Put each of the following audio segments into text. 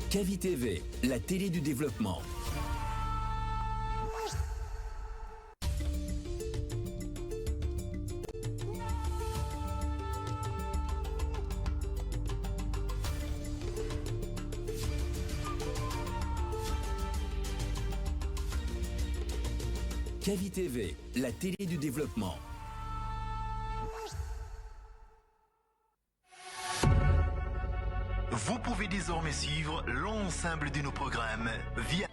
Kavi TV, la télé du développement. Kavi TV, la télé du développement. Vous pouvez désormais suivre l'ensemble de nos programmes via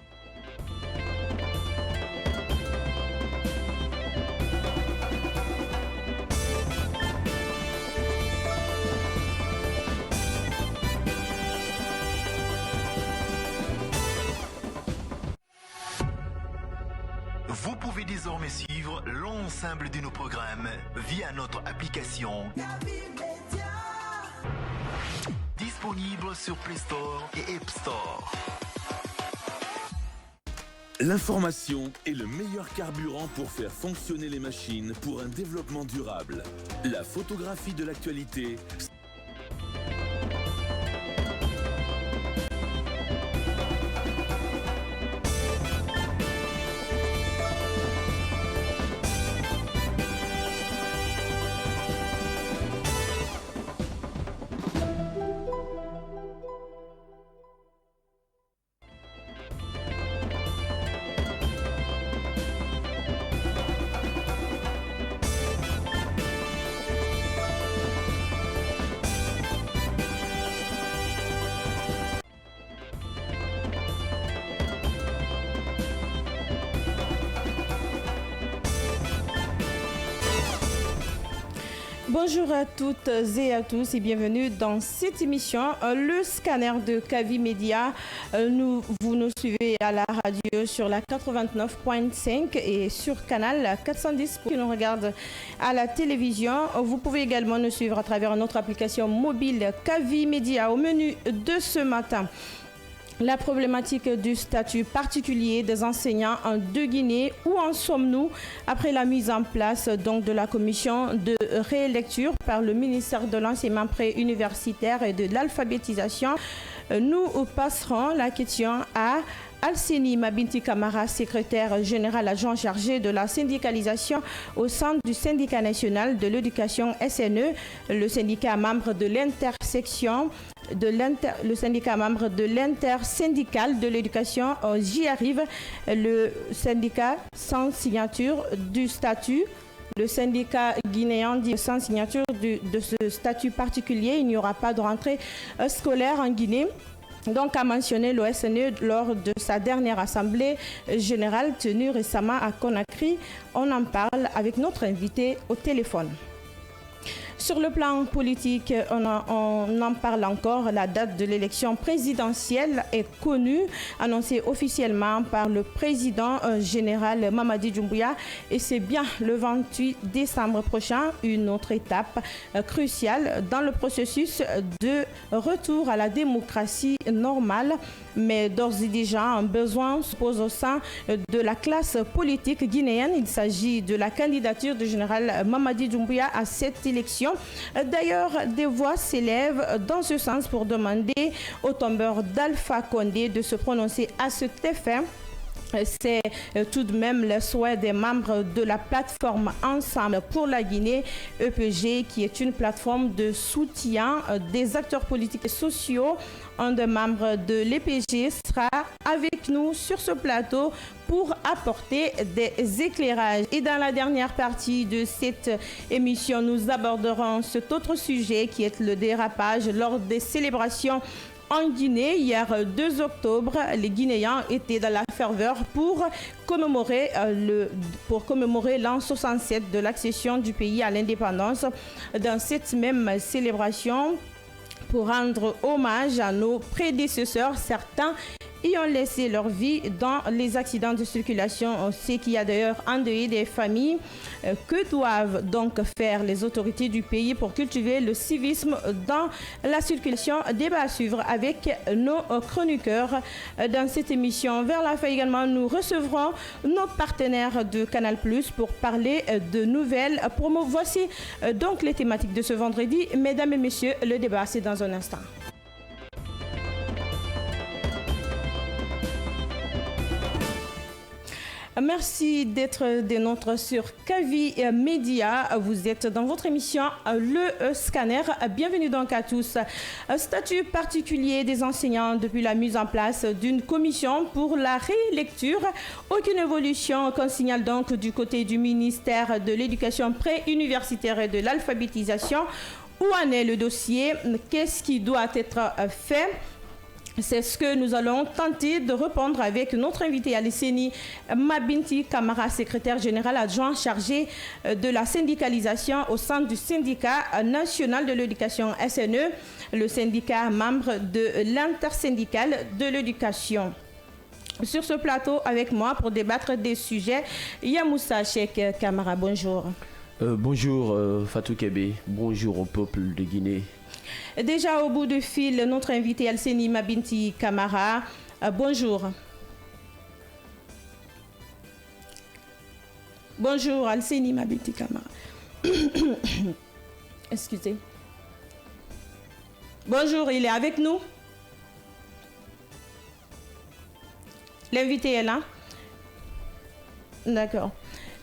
Vous pouvez désormais suivre l'ensemble de nos programmes via notre application disponible sur Play Store et App Store. L'information est le meilleur carburant pour faire fonctionner les machines pour un développement durable. La photographie de l'actualité. Bonjour à toutes et à tous et bienvenue dans cette émission, le scanner de Kavi Média. Vous nous suivez à la radio sur la 89.5 et sur canal 410 pour qui nous regarde à la télévision. Vous pouvez également nous suivre à travers notre application mobile Kavi Média. Au menu de ce matin, la problématique du statut particulier des enseignants de Guinée. Où en sommes-nous après la mise en place donc, de la commission de rélecture par le ministère de l'enseignement préuniversitaire et de l'alphabétisation? Nous passerons la question à Alseni Mabinti Kamara, secrétaire général adjoint chargé de la syndicalisation au sein du syndicat national de l'éducation SNE, le syndicat membre de l'intersection, le syndicat membre de l'intersyndicale de l'éducation. J'y arrive, le syndicat sans signature du statut. Le syndicat guinéen dit sans signature de ce statut particulier, il n'y aura pas de rentrée scolaire en Guinée. Donc, a mentionné l'OSNE lors de sa dernière assemblée générale tenue récemment à Conakry. On en parle avec notre invité au téléphone. Sur le plan politique, on en parle encore. La date de l'élection présidentielle est connue, annoncée officiellement par le président général Mamadi Doumbouya. Et c'est bien le 28 décembre prochain, une autre étape cruciale dans le processus de retour à la démocratie normale. Mais d'ores et déjà, un besoin se pose au sein de la classe politique guinéenne. Il s'agit de la candidature du général Mamadi Doumbouya à cette élection. D'ailleurs, des voix s'élèvent dans ce sens pour demander au tombeur d'Alpha Condé de se prononcer à cet effet. C'est tout de même le souhait des membres de la plateforme Ensemble pour la Guinée, EPG, qui est une plateforme de soutien des acteurs politiques et sociaux. Un des membres de l'EPG sera avec nous sur ce plateau pour apporter des éclairages. Et dans la dernière partie de cette émission, nous aborderons cet autre sujet qui est le dérapage lors des célébrations en Guinée. Hier 2 octobre, les Guinéens étaient dans la ferveur pour commémorer l'an 67 de l'accession du pays à l'indépendance. Dans cette même célébration, pour rendre hommage à nos prédécesseurs, certains y ont laissé leur vie dans les accidents de circulation, ce qui a d'ailleurs endeuillé des familles. Que doivent donc faire les autorités du pays pour cultiver le civisme dans la circulation? Débat à suivre avec nos chroniqueurs dans cette émission. Vers la fin également, nous recevrons nos partenaires de Canal+ pour parler de nouvelles promos. Voici donc les thématiques de ce vendredi. Mesdames et messieurs, le débat c'est dans un instant. Merci d'être des nôtres sur Kavi Média. Vous êtes dans votre émission Le Scanner. Bienvenue donc à tous. Statut particulier des enseignants depuis la mise en place d'une commission pour la rélecture. Aucune évolution qu'on signale donc du côté du ministère de l'Éducation préuniversitaire et de l'alphabétisation. Où en est le dossier? Qu'est-ce qui doit être fait? C'est ce que nous allons tenter de répondre avec notre invité Alesseni Mabinti Kamara, secrétaire général adjoint chargé de la syndicalisation au sein du syndicat national de l'éducation SNE, le syndicat membre de l'intersyndicale de l'éducation. Sur ce plateau avec moi pour débattre des sujets, Yamoussa Cheikh Kamara, bonjour. Bonjour Fatou Kébé, bonjour au peuple de Guinée. Déjà au bout du fil, notre invité Alesseni Mabinti Kamara. Bonjour. Bonjour Alesseni Mabinti Kamara. Excusez. Bonjour, il est avec nous? L'invité est là? D'accord.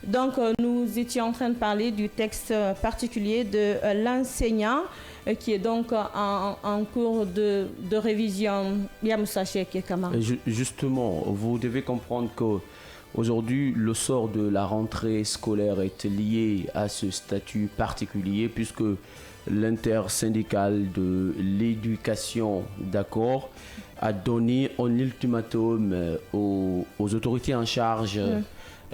Donc, nous étions en train de parler du texte particulier de l'enseignant qui est donc en cours de révision. Yamoussa Cheikh Kamara. Justement, vous devez comprendre qu'aujourd'hui, le sort de la rentrée scolaire est lié à ce statut particulier puisque l'intersyndicale de l'éducation, d'accord, a donné un ultimatum aux autorités en charge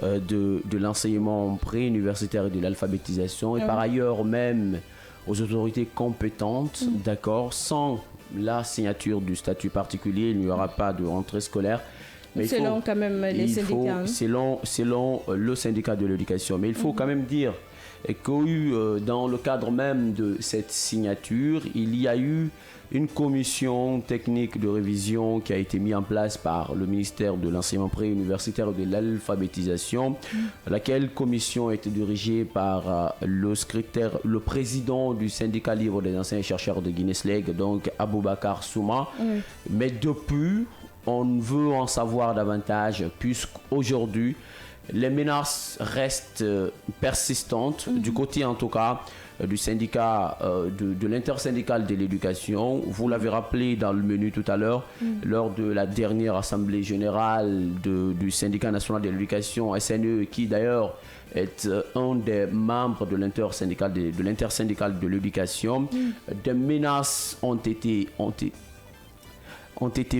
de l'enseignement préuniversitaire et de l'alphabétisation et par ailleurs même aux autorités compétentes, d'accord, sans la signature du statut particulier, il n'y aura pas de rentrée scolaire. Mais selon quand même les syndicats. Selon le syndicat de l'éducation. Mais il faut quand même dire que dans le cadre même de cette signature, il y a eu une commission technique de révision qui a été mise en place par le ministère de l'enseignement préuniversitaire et de l'alphabétisation. Laquelle commission a été dirigée par le président du syndicat libre des enseignants et chercheurs de Guinée-Sleg, donc Aboubacar Souma. Mais depuis, on veut en savoir davantage puisqu'aujourd'hui, les menaces restent persistantes, du côté en tout cas du syndicat, de l'intersyndicale de l'éducation. Vous l'avez rappelé dans le menu tout à l'heure, lors de la dernière assemblée générale du syndicat national de l'éducation, SNE, qui d'ailleurs est un des membres de l'intersyndicale de l'éducation. Des menaces ont été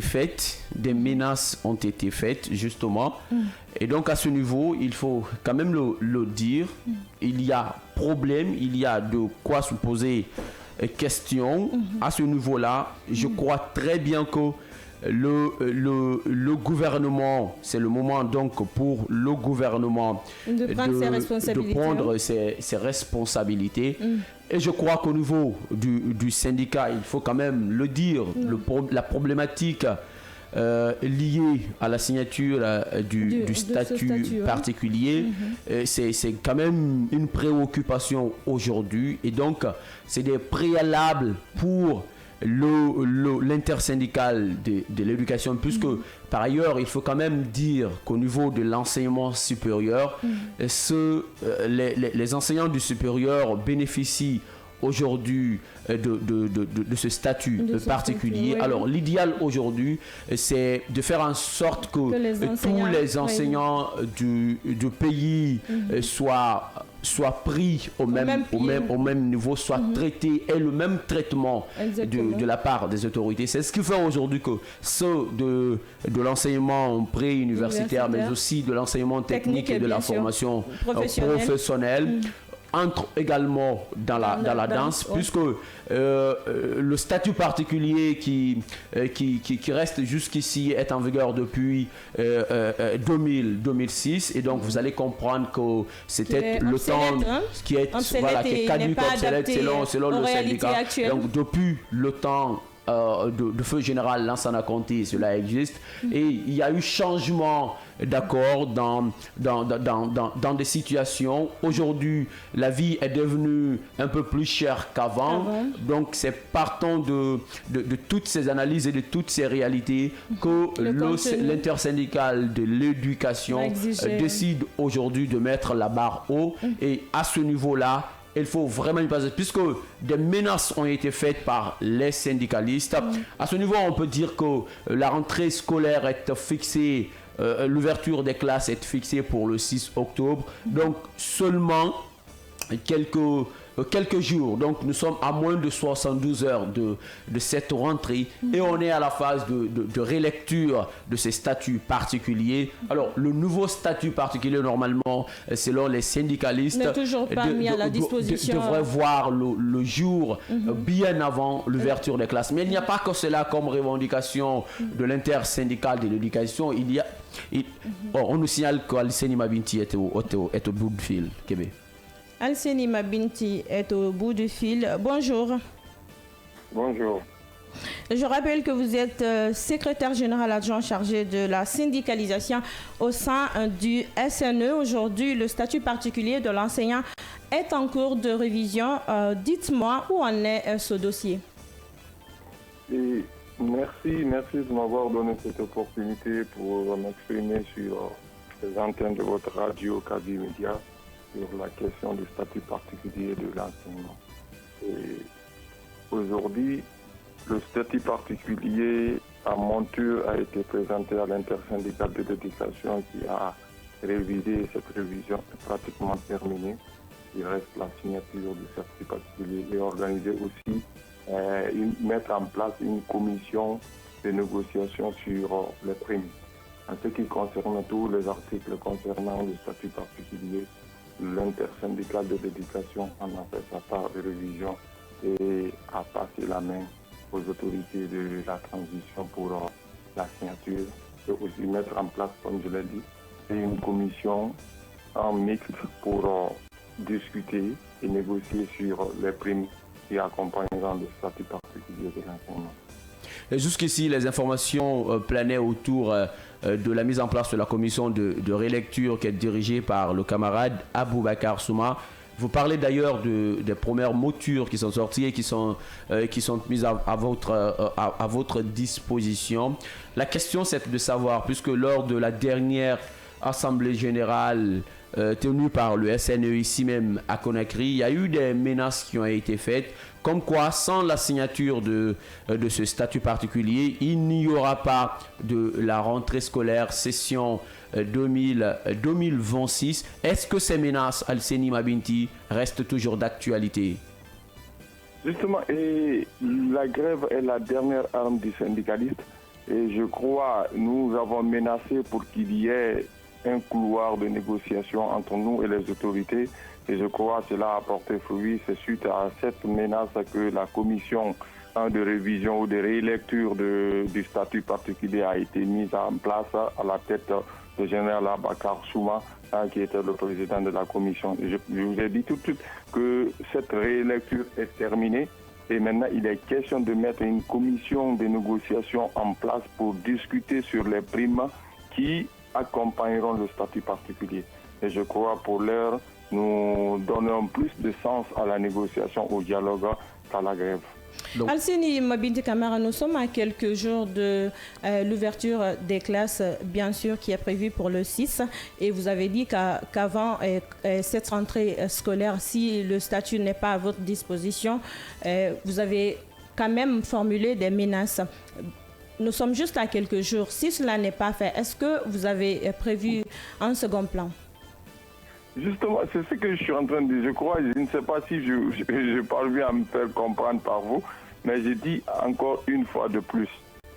faites, des menaces ont été faites justement. Et donc à ce niveau, il faut quand même le dire, il y a problème, il y a de quoi se poser question. À ce niveau-là, je crois très bien que le gouvernement, c'est le moment donc pour le gouvernement de prendre ses responsabilités. Et je crois qu'au niveau du syndicat, il faut quand même le dire, la problématique liée à la signature du statut particulier, c'est quand même une préoccupation aujourd'hui. Et donc, c'est des préalables pour l'intersyndicale de l'éducation, puisque par ailleurs, il faut quand même dire qu'au niveau de l'enseignement supérieur, les enseignants du supérieur bénéficient aujourd'hui de ce statut particulier. Alors l'idéal aujourd'hui, c'est de faire en sorte que tous les enseignants du pays soient pris au même niveau, soient traités, aient le même traitement de la part des autorités. C'est ce qui fait aujourd'hui que ceux de l'enseignement préuniversitaire, mais aussi de l'enseignement technique et de la formation professionnelle, entre également dans la danse, puisque le statut particulier qui reste jusqu'ici est en vigueur depuis 2006, et donc vous allez comprendre que c'était le temps qui est caduque, obsolète selon le syndicat. Donc depuis le temps de feu général Lansana Conté, cela existe. Et il y a eu changement d'accord dans des situations. Aujourd'hui, la vie est devenue un peu plus chère qu'avant. Donc, c'est partant de toutes ces analyses et de toutes ces réalités que l'intersyndicale de l'éducation décide aujourd'hui de mettre la barre haut. Et à ce niveau-là, il faut vraiment y passer, puisque des menaces ont été faites par les syndicalistes. À ce niveau, on peut dire que la rentrée scolaire est fixée, l'ouverture des classes est fixée pour le 6 octobre. Donc, seulement quelques jours. Donc, nous sommes à moins de 72 heures de cette rentrée et on est à la phase de relecture de ces statuts particuliers. Alors, le nouveau statut particulier, normalement, selon les syndicalistes, n'est toujours pas mis à la disposition. Devrait voir le jour bien avant l'ouverture des classes. Mais il n'y a pas que cela comme revendication de l'intersyndicale de l'éducation. On nous signale qu'Alseni Mabinti est au bout du fil, Québec. Alseni Mabinti est au bout du fil. Bonjour. Bonjour. Je rappelle que vous êtes secrétaire général adjoint chargé de la syndicalisation au sein du SNE. Aujourd'hui, le statut particulier de l'enseignant est en cours de révision. Dites-moi où en est ce dossier. Et merci de m'avoir donné cette opportunité pour m'exprimer sur les antennes de votre radio Kavi Média sur la question du statut particulier de l'enseignement. Et aujourd'hui, le statut particulier à Monture a été présenté à l'intersyndicale de l'éducation qui a révisé. Cette révision est pratiquement terminée. Il reste la signature du statut particulier et organiser aussi, mettre en place une commission de négociation sur les primes. En ce qui concerne tous les articles concernant le statut particulier, l'intersyndicale de l'éducation en a fait sa part de révision et a passé la main aux autorités de la transition pour la signature et aussi mettre en place, comme je l'ai dit, une commission en mixte pour discuter et négocier sur les primes qui accompagneront le statut particulier de l'enseignement. Jusqu'ici, les informations planaient autour de la mise en place de la commission de relecture qui est dirigée par le camarade Aboubakar Souma. Vous parlez d'ailleurs des premières moutures qui sont sorties et qui sont mises à votre disposition. La question, c'est de savoir, puisque lors de la dernière assemblée générale tenue par le SNE ici même à Conakry, il y a eu des menaces qui ont été faites, comme quoi sans la signature de ce statut particulier, il n'y aura pas de la rentrée scolaire session 2026. Est-ce que ces menaces, Alseni Mabinti, restent toujours d'actualité? Justement, et la grève est la dernière arme du syndicaliste. Et je crois, nous avons menacé pour qu'il y ait un couloir de négociation entre nous et les autorités. Et je crois que cela a porté fruit. C'est suite à cette menace que la commission de révision ou de rélecture du statut particulier a été mise en place à la tête du général Aboubakar Souma, qui était le président de la commission. Je vous ai dit tout de suite que cette rélecture est terminée. Et maintenant, il est question de mettre une commission de négociation en place pour discuter sur les primes qui accompagneront le statut particulier. Et je crois pour l'heure, nous donnons plus de sens à la négociation, au dialogue qu'à la grève. Alseni Mabinti Camara, nous sommes à quelques jours de l'ouverture des classes, bien sûr, qui est prévue pour le 6. Et vous avez dit qu'avant cette rentrée scolaire, si le statut n'est pas à votre disposition, vous avez quand même formulé des menaces. Nous sommes juste à quelques jours. Si cela n'est pas fait, est-ce que vous avez prévu un second plan? Justement, c'est ce que je suis en train de dire. Je crois, je ne sais pas si je parviens à me faire comprendre par vous, mais je dis encore une fois de plus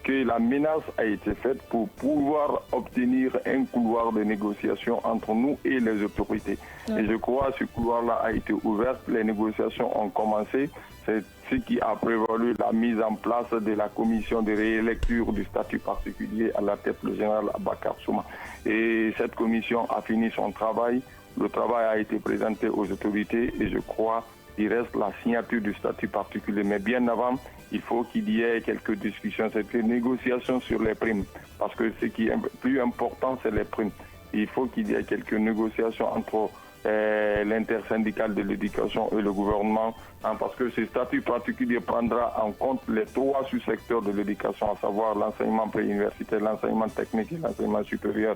que la menace a été faite pour pouvoir obtenir un couloir de négociation entre nous et les autorités. Et je crois que ce couloir-là a été ouvert, les négociations ont commencé. C'est ce qui a prévalu la mise en place de la commission de rélecture du statut particulier à la tête du général Aboubakar Souma. Et cette commission a fini son travail. Le travail a été présenté aux autorités et je crois il reste la signature du statut particulier. Mais bien avant, il faut qu'il y ait quelques discussions, quelques négociations sur les primes. Parce que ce qui est plus important, c'est les primes. Il faut qu'il y ait quelques négociations entre l'intersyndicale de l'éducation et le gouvernement, parce que ce statut particulier prendra en compte les 3 sous-secteurs de l'éducation, à savoir l'enseignement préuniversitaire, l'enseignement technique et l'enseignement supérieur,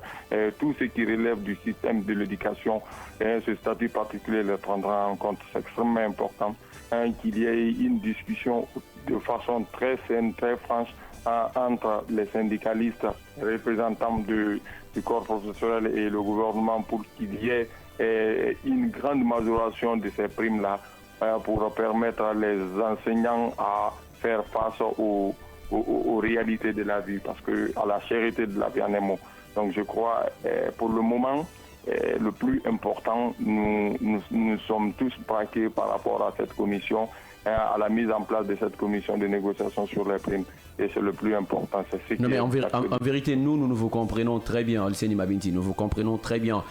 tout ce qui relève du système de l'éducation. Ce statut particulier le prendra en compte. C'est extrêmement important qu'il y ait une discussion de façon très saine, très franche, entre les syndicalistes, les représentants du corps professionnel et le gouvernement, pour qu'il y ait une grande majoration de ces primes-là pour permettre à les enseignants à faire face aux réalités de la vie, parce que à la cherté de la vie en un mot. Donc je crois, pour le moment, le plus important, nous sommes tous braqués par rapport à cette commission, à la mise en place de cette commission de négociation sur les primes. Et c'est le plus important. C'est ce non, mais en vérité, nous vous comprenons très bien, Alseni Mabinti, nous vous comprenons très bien.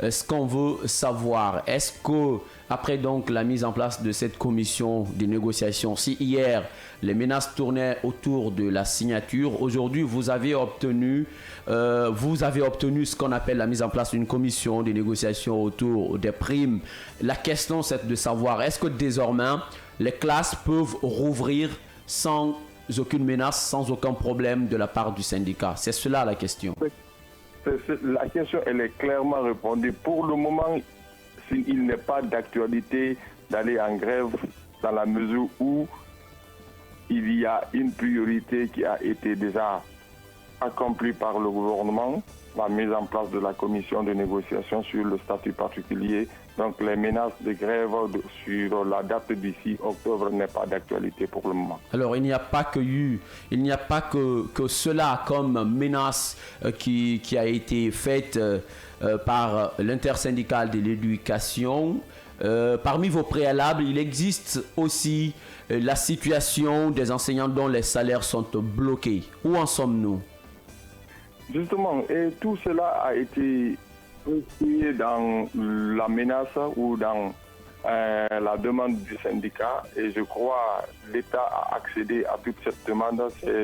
Ce qu'on veut savoir, est-ce que, après donc la mise en place de cette commission de négociation, si hier les menaces tournaient autour de la signature, aujourd'hui vous avez obtenu ce qu'on appelle la mise en place d'une commission de négociation autour des primes. La question c'est de savoir, est-ce que désormais les classes peuvent rouvrir sans aucune menace, sans aucun problème de la part du syndicat? C'est cela la question. La question, elle est clairement répondue. Pour le moment, il n'est pas d'actualité d'aller en grève dans la mesure où il y a une priorité qui a été déjà accomplie par le gouvernement, la mise en place de la commission de négociation sur le statut particulier. Donc les menaces de grève sur la date du 6 octobre n'est pas d'actualité pour le moment. Alors il n'y a pas que cela comme menace qui a été faite par l'intersyndicale de l'éducation. Parmi vos préalables, il existe aussi la situation des enseignants dont les salaires sont bloqués. Où en sommes-nous? Justement, et tout cela a été inclus dans la menace ou dans la demande du syndicat, et je crois que l'État a accédé à toute cette demande.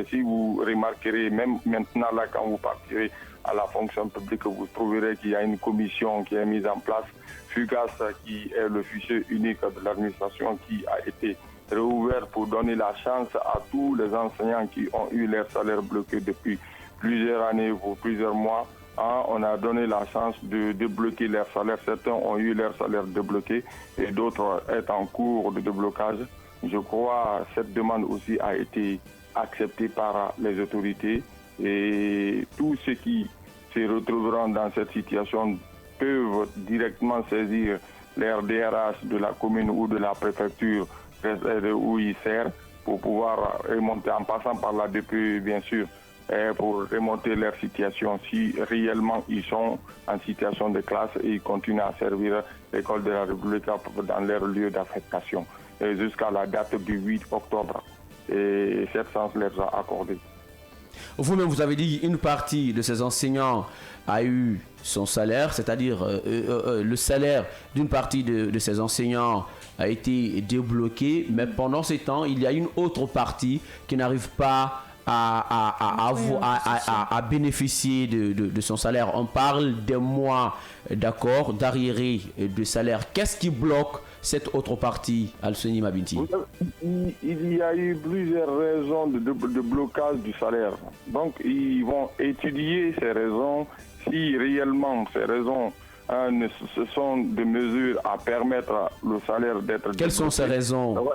Si vous remarquerez, même maintenant là, quand vous partirez à la fonction publique, vous trouverez qu'il y a une commission qui est mise en place, FUGAS, qui est le fichier unique de l'administration, qui a été réouvert pour donner la chance à tous les enseignants qui ont eu leur salaire bloqué depuis plusieurs années ou plusieurs mois. On a donné la chance de débloquer leur salaire. Certains ont eu leur salaire débloqué et d'autres sont en cours de déblocage. Je crois que cette demande aussi a été acceptée par les autorités, et tous ceux qui se retrouveront dans cette situation peuvent directement saisir leur DRH de la commune ou de la préfecture où ils servent pour pouvoir remonter, en passant par la DPE bien sûr, pour remonter leur situation, si réellement ils sont en situation de classe et ils continuent à servir l'école de la République dans leur lieu d'affectation jusqu'à la date du 8 octobre. Et cette chance leur a accordé. Vous-même, vous avez dit qu'une partie de ces enseignants a eu son salaire, c'est-à-dire le salaire d'une partie de ces enseignants a été débloqué, mais pendant ces temps, il y a une autre partie qui n'arrive pas à bénéficier de son salaire. On parle des mois d'accord, d'arriérés de salaire. Qu'est-ce qui bloque cette autre partie, Alseni Mabinti? Il y a eu plusieurs raisons de blocage du salaire. Donc, ils vont étudier ces raisons. Si réellement ces raisons ce sont des mesures à permettre le salaire d'être... Quelles sont ces raisons?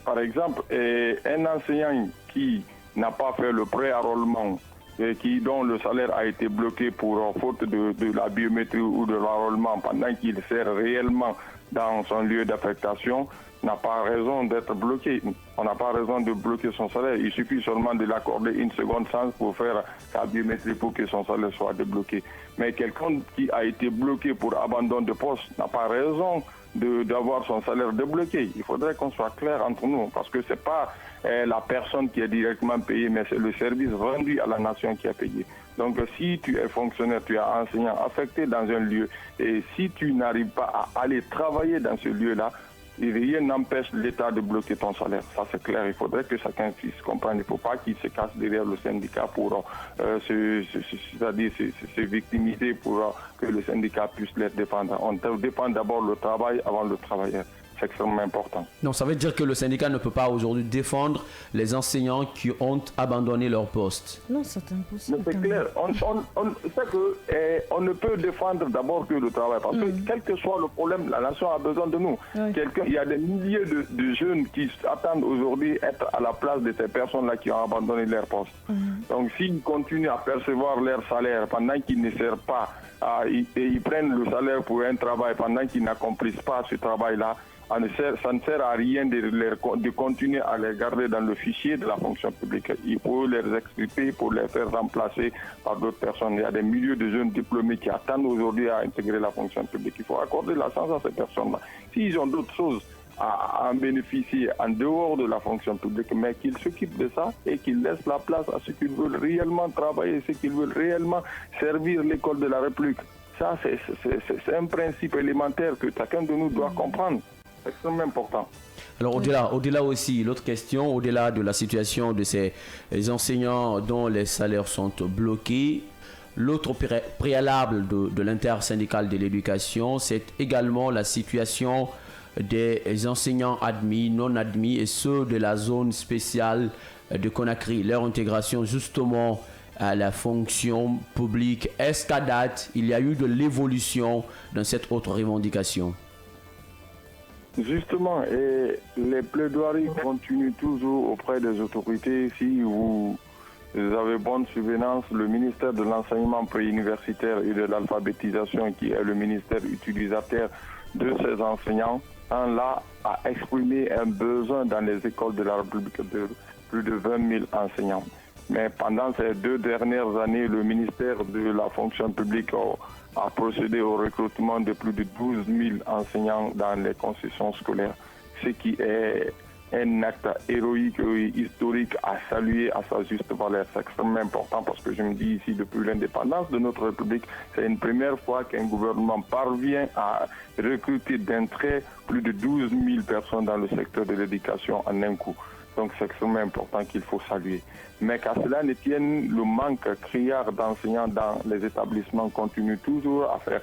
Par exemple, un enseignant qui n'a pas fait le pré-enrôlement et dont le salaire a été bloqué pour faute de la biométrie ou de l'enrôlement pendant qu'il sert réellement dans son lieu d'affectation, n'a pas raison d'être bloqué. On n'a pas raison de bloquer son salaire. Il suffit seulement de l'accorder une seconde chance pour faire sa biométrie pour que son salaire soit débloqué. Mais quelqu'un qui a été bloqué pour abandon de poste n'a pas raison d'avoir son salaire débloqué. Il faudrait qu'on soit clair entre nous, parce que c'est pas la personne qui est directement payée, mais c'est le service rendu à la nation qui est payé. Donc si tu es fonctionnaire, tu es enseignant affecté dans un lieu, et si tu n'arrives pas à aller travailler dans ce lieu-là, rien n'empêche l'État de bloquer ton salaire. Ça, c'est clair. Il faudrait que chacun puisse comprendre. Il ne faut pas qu'il se cache derrière le syndicat pour c'est-à-dire se victimiser pour que le syndicat puisse les défendre. On défend d'abord le travail avant le travailleur. C'est extrêmement important. Donc ça veut dire que le syndicat ne peut pas aujourd'hui défendre les enseignants qui ont abandonné leur poste. Non, c'est impossible. C'est clair. On ne peut défendre d'abord que le travail. Parce que quel que soit le problème, la nation a besoin de nous. Oui. Il y a des milliers de jeunes qui attendent aujourd'hui être à la place de ces personnes-là qui ont abandonné leur poste. Donc s'ils continuent à percevoir leur salaire pendant qu'ils ne servent pas, et ils prennent le salaire pour un travail pendant qu'ils n'accomplissent pas ce travail-là, ça ne sert à rien de continuer à les garder dans le fichier de la fonction publique. Il faut les expliquer pour les faire remplacer par d'autres personnes. Il y a des milliers de jeunes diplômés qui attendent aujourd'hui à intégrer la fonction publique. Il faut accorder la chance à ces personnes-là. S'ils ont d'autres choses à en bénéficier en dehors de la fonction publique, mais qu'ils s'occupent de ça et qu'ils laissent la place à ceux qui veulent réellement travailler, ceux qui veulent réellement servir l'école de la République. Ça, c'est un principe élémentaire que chacun de nous doit comprendre. C'est extrêmement important. Alors au-delà aussi, l'autre question, au-delà de la situation de ces enseignants dont les salaires sont bloqués, l'autre préalable de l'intersyndicale de l'éducation, c'est également la situation des enseignants admis, non admis et ceux de la zone spéciale de Conakry, leur intégration justement à la fonction publique. Est-ce qu'à date, il y a eu de l'évolution dans cette autre revendication? Justement, et les plaidoiries continuent toujours auprès des autorités. Si vous avez bonne souvenance, le ministère de l'enseignement préuniversitaire et de l'alphabétisation, qui est le ministère utilisateur de ces enseignants, là a exprimé un besoin dans les écoles de la République de plus de 20 000 enseignants. Mais pendant ces 2 dernières années, le ministère de la fonction publique a procédé au recrutement de plus de 12 000 enseignants dans les concessions scolaires, ce qui est un acte héroïque et historique à saluer à sa juste valeur. C'est extrêmement important parce que je me dis ici, depuis l'indépendance de notre République, c'est une première fois qu'un gouvernement parvient à recruter d'un trait plus de 12 000 personnes dans le secteur de l'éducation en un coup. Donc c'est extrêmement important qu'il faut saluer. Mais qu'à cela ne tienne, le manque criard d'enseignants dans les établissements continue toujours à faire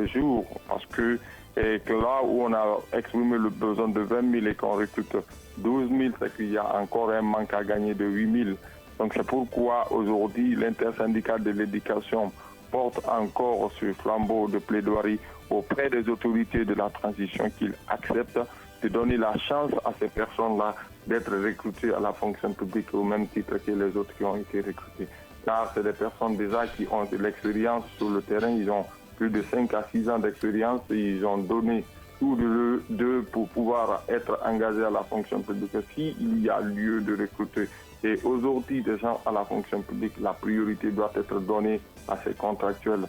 jour. Parce que là où on a exprimé le besoin de 20 000 et qu'on recrute 12 000, c'est qu'il y a encore un manque à gagner de 8 000. Donc c'est pourquoi aujourd'hui l'intersyndicale de l'éducation porte encore ce flambeau de plaidoirie auprès des autorités de la transition qu'ils acceptent de donner la chance à ces personnes-là d'être recrutées à la fonction publique au même titre que les autres qui ont été recrutées. Car c'est des personnes déjà qui ont de l'expérience sur le terrain, ils ont plus de 5 à 6 ans d'expérience et ils ont donné tout d'eux pour pouvoir être engagés à la fonction publique s'il y a lieu de recruter. Et aujourd'hui, des gens à la fonction publique, la priorité doit être donnée à ces contractuels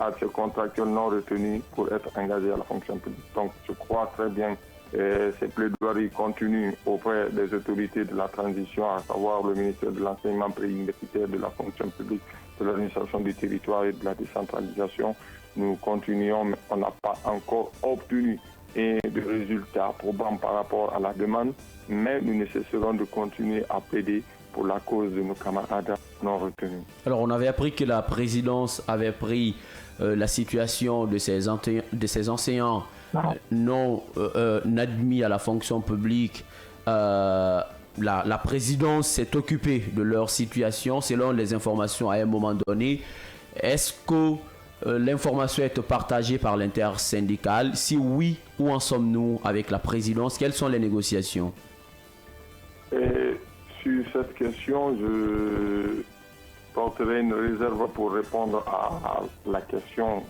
à ces contractuels non retenus pour être engagés à la fonction publique. Donc je crois très bien que ces plaidoiries continuent auprès des autorités de la transition, à savoir le ministère de l'enseignement préuniversitaire, de la fonction publique, de l'administration du territoire et de la décentralisation. Nous continuons, mais on n'a pas encore obtenu de résultats probants par rapport à la demande, mais nous ne cesserons de continuer à plaider pour la cause de nos camarades non retenus. Alors, on avait appris que la présidence avait pris la situation de ces enseignants non admis à la fonction publique. La présidence s'est occupée de leur situation selon les informations à un moment donné. Est-ce que l'information est partagée par l'intersyndicale? Si oui, où en sommes-nous avec la présidence? Quelles sont les négociations? Sur cette question, je porterai une réserve pour répondre à la question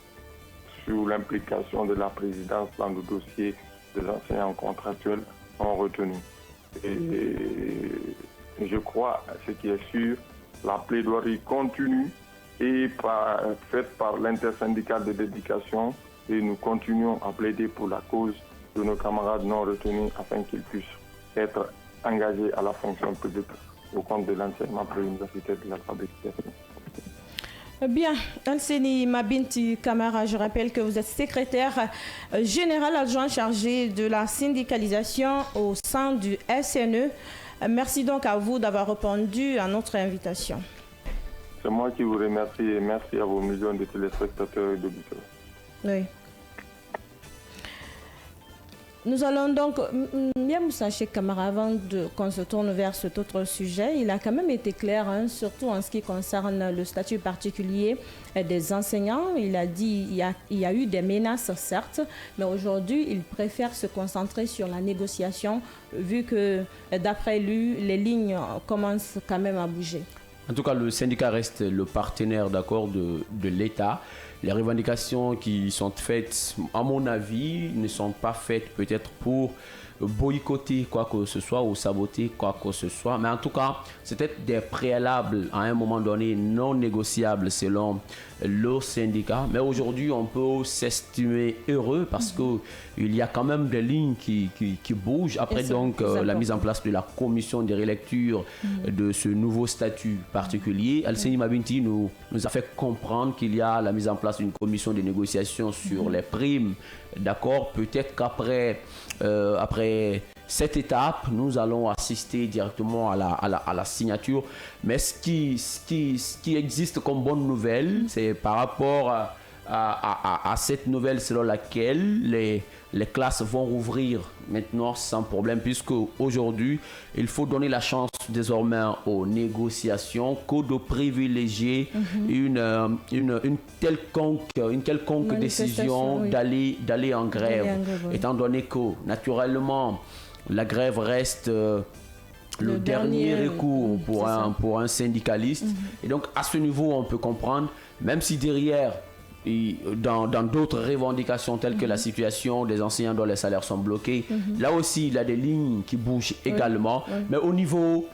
sur l'implication de la présidence dans le dossier des enseignants contractuels non retenus. Et je crois, ce qui est sûr, la plaidoirie continue et faite par l'intersyndicale de l'éducation, et nous continuons à plaider pour la cause de nos camarades non retenus afin qu'ils puissent être engagés à la fonction publique au compte de l'enseignement préuniversitaire de l'alphabétisation. Bien, Alseni Mabinti Kamara, je rappelle que vous êtes secrétaire général adjoint chargé de la syndicalisation au sein du SNE. Merci donc à vous d'avoir répondu à notre invitation. C'est moi qui vous remercie et merci à vos millions de téléspectateurs et d'auditeurs. Oui. Nous allons donc, bien Moussa Cheikh Kamara, avant qu'on se tourne vers cet autre sujet, il a quand même été clair, surtout en ce qui concerne le statut particulier des enseignants. Il a dit qu'il y a eu des menaces, certes, mais aujourd'hui, il préfère se concentrer sur la négociation, vu que, d'après lui, les lignes commencent quand même à bouger. En tout cas, le syndicat reste le partenaire d'accord de l'État. Les revendications qui sont faites, à mon avis, ne sont pas faites peut-être pour boycotter quoi que ce soit ou saboter quoi que ce soit. Mais en tout cas, c'était des préalables à un moment donné non négociables selon le syndicat. Mais aujourd'hui, on peut s'estimer heureux parce qu'il y a quand même des lignes qui bougent. Après donc la mise en place de la commission de relecture de ce nouveau statut particulier, Alseni Mabinti nous a fait comprendre qu'il y a la mise en place d'une commission de négociation sur les primes. D'accord, peut-être qu'après après cette étape, nous allons assister directement à la signature. Mais ce qui existe comme bonne nouvelle, c'est par rapport à cette nouvelle selon laquelle les classes vont rouvrir maintenant sans problème, puisque aujourd'hui, il faut donner la chance désormais aux négociations que de privilégier une quelconque décision d'aller en grève, étant donné que naturellement la grève reste le dernier recours pour un syndicaliste. Et donc à ce niveau, on peut comprendre, même si derrière, et dans d'autres revendications telles que la situation des enseignants dont les salaires sont bloqués, là aussi il y a des lignes qui bougent également, mais au niveau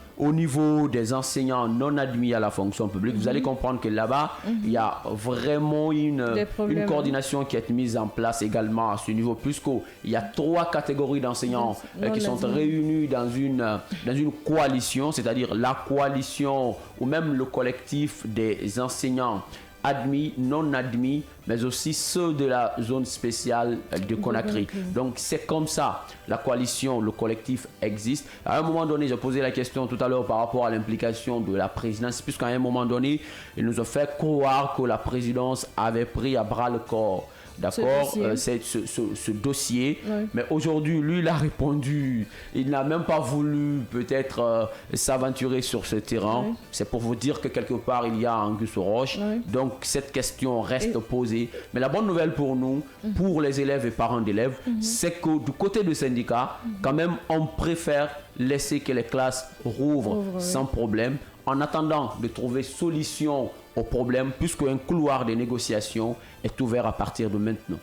des enseignants non admis à la fonction publique, vous allez comprendre que là-bas, il y a vraiment une coordination qui est mise en place également à ce niveau, puisqu'il y a 3 catégories d'enseignants qui sont réunis dans une coalition, c'est-à-dire la coalition ou même le collectif des enseignants admis, non admis, mais aussi ceux de la zone spéciale de Conakry. Donc c'est comme ça, la coalition, le collectif existe. À un moment donné, j'ai posé la question tout à l'heure par rapport à l'implication de la présidence, puisqu'à un moment donné, il nous a fait croire que la présidence avait pris à bras le corps. D'accord, ce dossier. Mais aujourd'hui, lui, il a répondu. Il n'a même pas voulu peut-être s'aventurer sur ce terrain. C'est pour vous dire que quelque part, il y a Angus Roche. Donc, cette question reste posée. Mais la bonne nouvelle pour nous, pour les élèves et parents d'élèves, c'est que du côté du syndicat, quand même, on préfère laisser que les classes rouvrent sans problème, en attendant de trouver solution au problème, puisqu'un couloir de négociation est ouvert à partir de maintenant.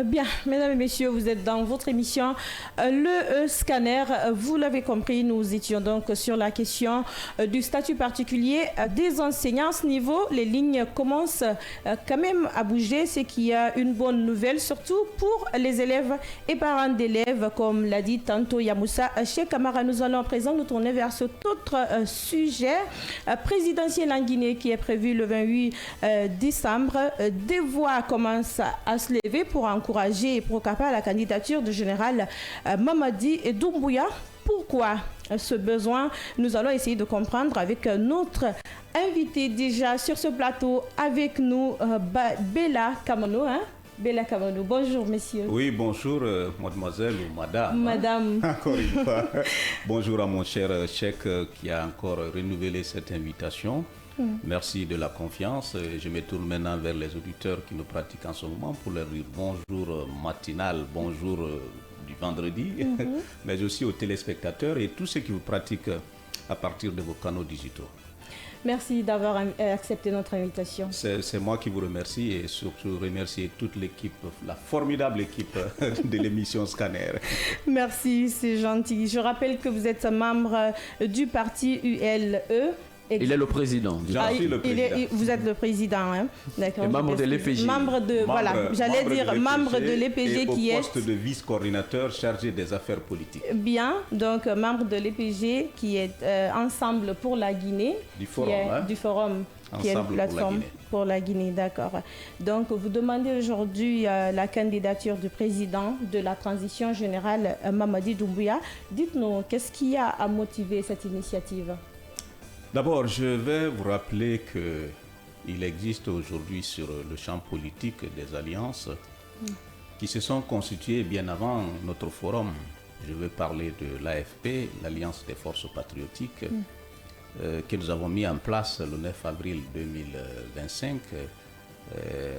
Bien, mesdames et messieurs, vous êtes dans votre émission Le Scanner. Vous l'avez compris, nous étions donc sur la question du statut particulier des enseignants. À ce niveau, les lignes commencent quand même à bouger, ce qui est une bonne nouvelle, surtout pour les élèves et parents d'élèves, comme l'a dit tantôt Yamoussa Cheikh Kamara. Nous allons à présent nous tourner vers cet autre sujet présidentiel en Guinée qui est prévu le 28 décembre. Des voix commencent à se lever pour encourager et procaper la candidature du général Mamadi Doumbouya. Pourquoi ce besoin? Nous allons essayer de comprendre avec notre invité déjà sur ce plateau avec nous, Bella Kamano. Bella Kamano, bonjour messieurs. Oui, bonjour mademoiselle ou madame. Madame. Encore une fois. Bonjour à mon cher Cheikh qui a encore renouvelé cette invitation. Merci de la confiance. Je me tourne maintenant vers les auditeurs qui nous pratiquent en ce moment pour leur dire bonjour matinal, bonjour du vendredi, mais aussi aux téléspectateurs et tous ceux qui vous pratiquent à partir de vos canaux digitaux. Merci d'avoir accepté notre invitation. C'est moi qui vous remercie et surtout remercier toute l'équipe, la formidable équipe de l'émission Scanner. Merci, c'est gentil. Je rappelle que vous êtes membre du parti ULE. Il est le président. Vous êtes le président, hein? D'accord. Et membre de l'EPG. Membre de l'EPG qui est... au poste de vice-coordinateur chargé des affaires politiques. Bien, donc membre de l'EPG qui est Ensemble pour la Guinée. Du forum, du forum qui est une Ensemble plateforme pour la Guinée, d'accord. Donc, vous demandez aujourd'hui la candidature du président de la transition générale, Mamadi Doumbouya. Dites-nous, qu'est-ce qui a motivé cette initiative? D'abord, je vais vous rappeler qu'il existe aujourd'hui sur le champ politique des alliances qui se sont constituées bien avant notre forum. Je veux parler de l'AFP, l'Alliance des forces patriotiques, que nous avons mis en place le 9 avril 2025.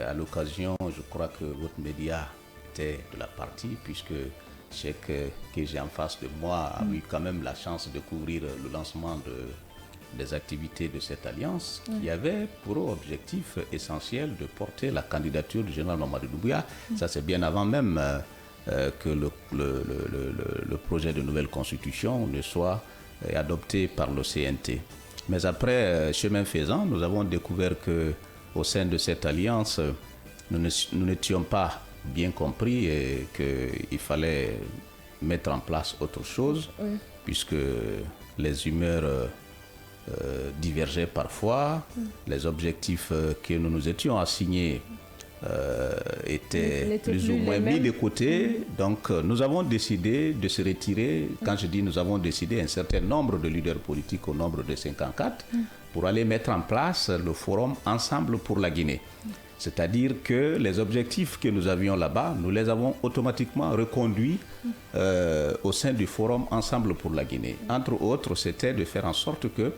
À l'occasion, je crois que votre média était de la partie, puisque Cheikh, que j'ai en face de moi, a eu quand même la chance de couvrir le lancement des activités de cette alliance, qui avait pour objectif essentiel de porter la candidature du général Mamadi Doumbouya. Ça, c'est bien avant même que le projet de nouvelle constitution ne soit adopté par le CNT. Mais après, chemin faisant, nous avons découvert qu'au sein de cette alliance, nous n'étions pas bien compris et qu'il fallait mettre en place autre chose, puisque les humeurs divergeaient parfois, les objectifs que nous nous étions assignés étaient plus ou moins mis de côté. Donc nous avons décidé de se retirer. Quand je dis nous avons décidé, un certain nombre de leaders politiques au nombre de 54 pour aller mettre en place le forum Ensemble pour la Guinée. C'est-à-dire que les objectifs que nous avions là-bas, nous les avons automatiquement reconduits au sein du forum Ensemble pour la Guinée. Entre autres, c'était de faire en sorte que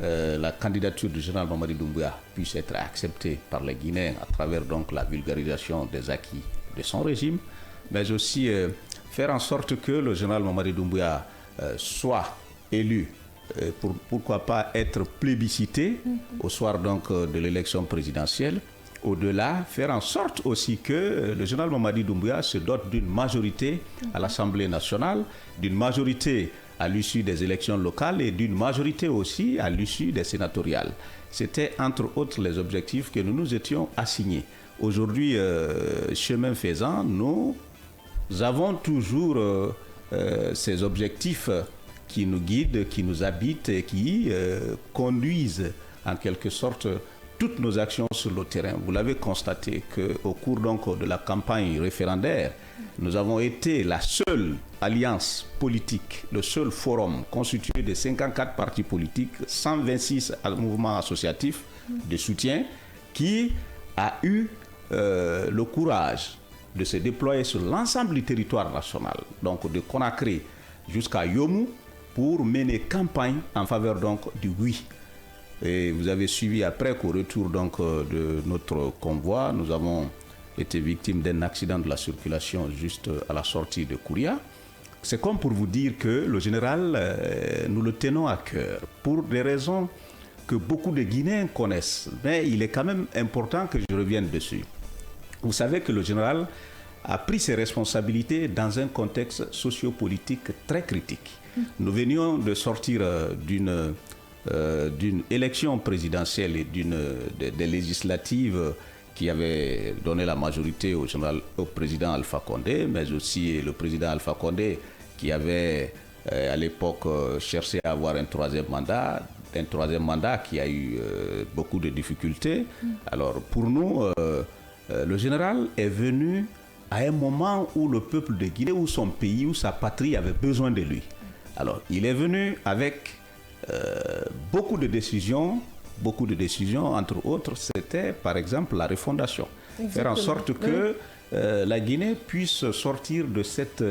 la candidature du général Mamadi Doumbouya puisse être acceptée par les Guinéens à travers donc la vulgarisation des acquis de son régime, mais aussi faire en sorte que le général Mamadi Doumbouya soit élu, pourquoi pas être plébiscité au soir donc de l'élection présidentielle. Au-delà, faire en sorte aussi que le général Mamadi Doumbouya se dote d'une majorité à l'Assemblée nationale, d'une majorité à l'issue des élections locales et d'une majorité aussi à l'issue des sénatoriales. C'était entre autres les objectifs que nous nous étions assignés. Aujourd'hui, chemin faisant, nous avons toujours ces objectifs qui nous guident, qui nous habitent et qui conduisent en quelque sorte toutes nos actions sur le terrain. Vous l'avez constaté qu'au cours donc de la campagne référendaire, nous avons été la seule alliance politique, le seul forum constitué de 54 partis politiques, 126 mouvements associatifs de soutien, qui a eu le courage de se déployer sur l'ensemble du territoire national, donc de Conakry jusqu'à Yomou, pour mener campagne en faveur donc du oui. Et vous avez suivi après qu'au retour donc de notre convoi, nous avons été victimes d'un accident de la circulation juste à la sortie de Kouria. C'est comme pour vous dire que le général, nous le tenons à cœur pour des raisons que beaucoup de Guinéens connaissent. Mais il est quand même important que je revienne dessus. Vous savez que le général a pris ses responsabilités dans un contexte sociopolitique très critique. Nous venions de sortir d'une élection présidentielle et des législatives qui avait donné la majorité au président Alpha Condé, mais aussi le président Alpha Condé qui avait à l'époque cherché à avoir un troisième mandat qui a eu beaucoup de difficultés. Alors pour nous, le général est venu à un moment où le peuple de Guinée, où son pays, où sa patrie avait besoin de lui. Alors il est venu avec beaucoup de décisions, entre autres, c'était par exemple la refondation. Exactement. Faire en sorte que la Guinée puisse sortir de cette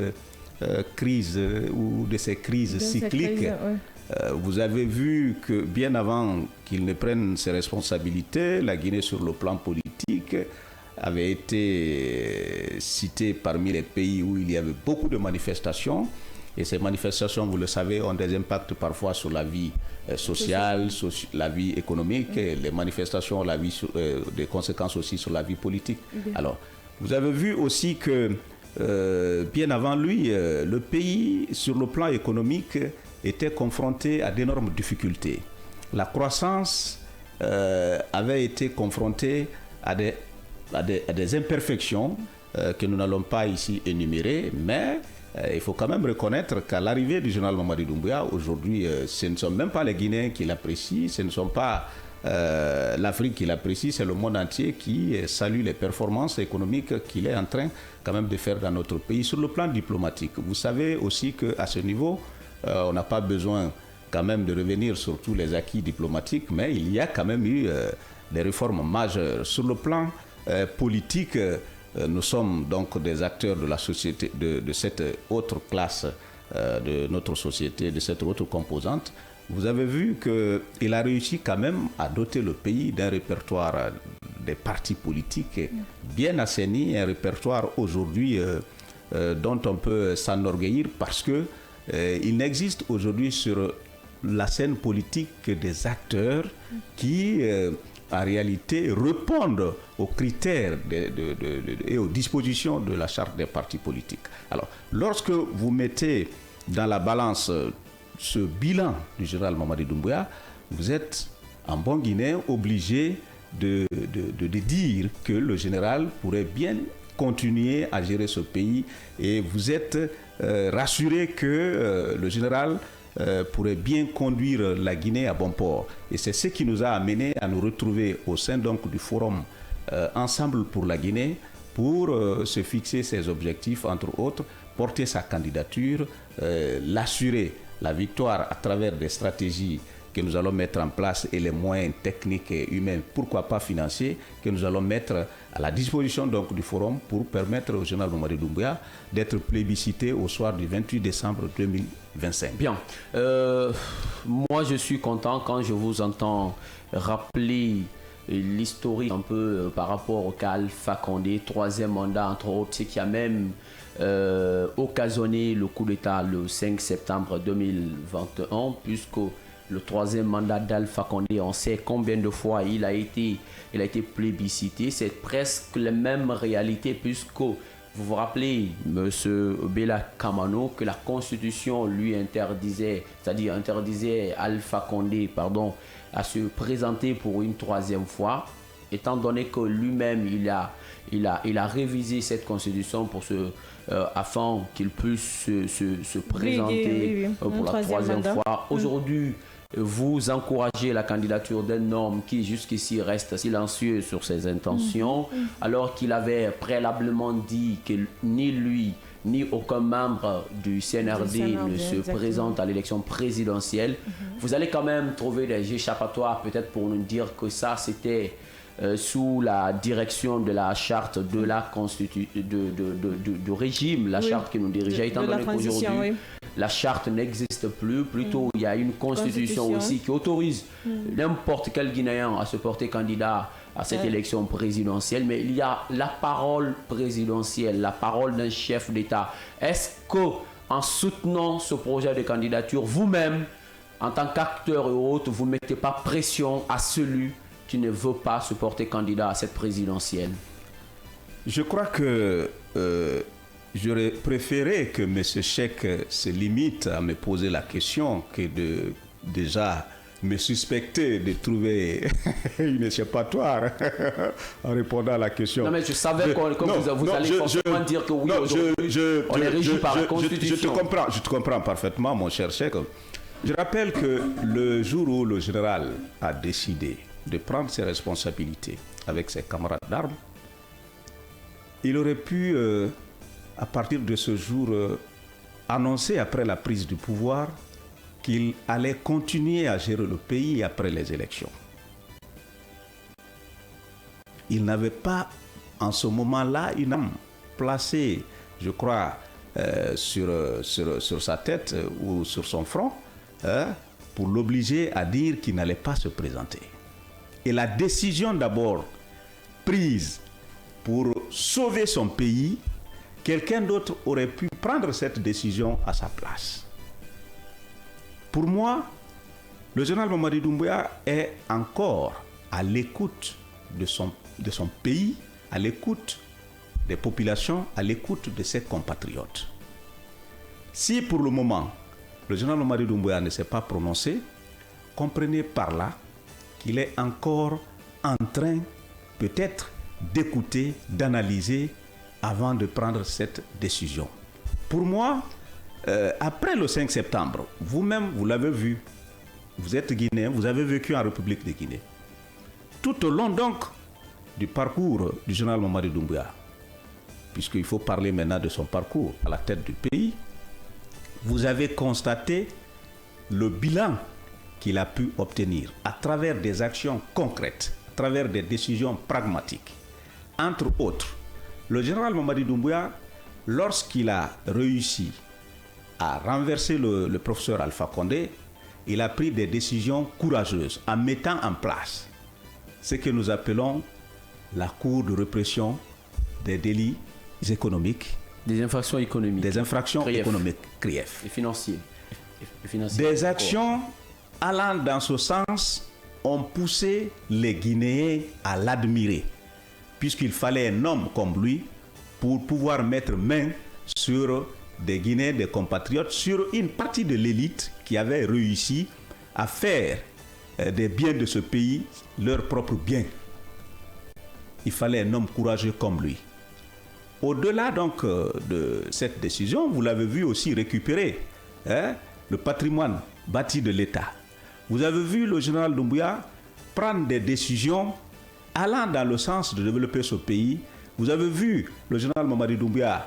crise ou de ces crises cycliques. Vous avez vu que bien avant qu'il ne prenne ses responsabilités, la Guinée sur le plan politique avait été citée parmi les pays où il y avait beaucoup de manifestations. Et ces manifestations, vous le savez, ont des impacts parfois sur la vie sociale, la vie économique. Et les manifestations ont des conséquences aussi sur la vie politique. Alors, vous avez vu aussi que bien avant lui, le pays, sur le plan économique, était confronté à d'énormes difficultés. La croissance avait été confrontée à des imperfections que nous n'allons pas ici énumérer, mais il faut quand même reconnaître qu'à l'arrivée du général Mamadi Doumbouya, aujourd'hui, ce ne sont même pas les Guinéens qui l'apprécient, ce ne sont pas l'Afrique qui l'apprécie, c'est le monde entier qui salue les performances économiques qu'il est en train quand même de faire dans notre pays sur le plan diplomatique. Vous savez aussi qu'à ce niveau, on n'a pas besoin quand même de revenir sur tous les acquis diplomatiques, mais il y a quand même eu des réformes majeures. Sur le plan politique, nous sommes donc des acteurs de la société, de cette autre classe de notre société, de cette autre composante. Vous avez vu qu'il a réussi quand même à doter le pays d'un répertoire des partis politiques bien assaini, un répertoire aujourd'hui dont on peut s'enorgueillir parce que il n'existe aujourd'hui sur la scène politique que des acteurs qui en réalité répondent aux critères et aux dispositions de la charte des partis politiques. Alors, lorsque vous mettez dans la balance ce bilan du général Mamadi Doumbouya, vous êtes en bon Guinéen obligé de dire que le général pourrait bien continuer à gérer ce pays et vous êtes rassuré que le général pourrait bien conduire la Guinée à bon port. Et c'est ce qui nous a amené à nous retrouver au sein donc du forum Ensemble pour la Guinée pour se fixer ses objectifs, entre autres, porter sa candidature, l'assurer la victoire à travers des stratégies que nous allons mettre en place et les moyens techniques et humains, pourquoi pas financiers, que nous allons mettre à la disposition donc du forum pour permettre au général Mamadi Doumbouya d'être plébiscité au soir du 28 décembre 2025. Bien. Moi, je suis content quand je vous entends rappeler l'historique un peu par rapport au cas Alpha Condé, troisième mandat entre autres, ce qui a même occasionné le coup d'État le 5 septembre 2021, puisque le troisième mandat d'Alpha Condé, on sait combien de fois il a été plébiscité. C'est presque la même réalité puisque vous vous rappelez, M. Bella Kamano, que la Constitution lui interdisait, c'est-à-dire interdisait Alpha Condé, à se présenter pour une troisième fois, étant donné que lui-même il a révisé cette Constitution pour afin qu'il puisse se présenter pour la troisième fois. Aujourd'hui, vous encouragez la candidature d'un homme qui jusqu'ici reste silencieux sur ses intentions, alors qu'il avait préalablement dit que ni lui ni aucun membre du CNRD ne se présente à l'élection présidentielle. Vous allez quand même trouver des échappatoires peut-être pour nous dire que ça c'était sous la direction de la charte de la du régime, la charte qui nous dirigeait, étant donné qu'aujourd'hui la charte n'existe plus, plutôt il y a une constitution aussi qui autorise n'importe quel Guinéen à se porter candidat à cette élection présidentielle, mais il y a la parole présidentielle, la parole d'un chef d'État. Est-ce que en soutenant ce projet de candidature, vous-même, en tant qu'acteur et autres, vous ne mettez pas pression à celui qui ne veut pas se porter candidat à cette présidentielle? Je crois que j'aurais préféré que M. Cheikh se limite à me poser la question que de déjà me suspecter de trouver une échappatoire en répondant à la question. Non, mais je savais que vous allez forcément dire que oui, on est régi par la Constitution. Je te comprends parfaitement, mon cher Cheikh. Je rappelle que le jour où le général a décidé de prendre ses responsabilités avec ses camarades d'armes, il aurait pu, à partir de ce jour, annoncer après la prise du pouvoir qu'il allait continuer à gérer le pays après les élections. Il n'avait pas, en ce moment-là, une âme placée, je crois, sur sa tête ou sur son front, pour l'obliger à dire qu'il n'allait pas se présenter. Et la décision d'abord prise pour sauver son pays, quelqu'un d'autre aurait pu prendre cette décision à sa place. Pour moi, le général Mamadi Doumbouya est encore à l'écoute de son pays, à l'écoute des populations, à l'écoute de ses compatriotes. Si pour le moment, le général Mamadi Doumbouya ne s'est pas prononcé, comprenez par là qu'il est encore en train peut-être d'écouter, d'analyser avant de prendre cette décision. Pour moi, après le 5 septembre, vous-même, vous l'avez vu, vous êtes Guinéen, vous avez vécu en République de Guinée. Tout au long donc du parcours du général Mamadi Doumbouya, puisqu'il faut parler maintenant de son parcours à la tête du pays, vous avez constaté le bilan qu'il a pu obtenir à travers des actions concrètes, à travers des décisions pragmatiques. Entre autres, le général Mamadi Doumbouya, lorsqu'il a réussi à renverser le professeur Alpha Condé, il a pris des décisions courageuses en mettant en place ce que nous appelons la Cour de répression des délits économiques. Des infractions économiques. Des infractions CRIEF. économiques, CRIEF. Et financiers. Des actions allant dans ce sens ont poussé les Guinéens à l'admirer, puisqu'il fallait un homme comme lui pour pouvoir mettre main sur des Guinéens, des compatriotes, sur une partie de l'élite qui avait réussi à faire des biens de ce pays leurs propres biens. Il fallait un homme courageux comme lui. Au-delà donc de cette décision, vous l'avez vu aussi récupérer le patrimoine bâti de l'État. Vous avez vu le général Doumbouya prendre des décisions allant dans le sens de développer ce pays. Vous avez vu le général Mamadi Doumbouya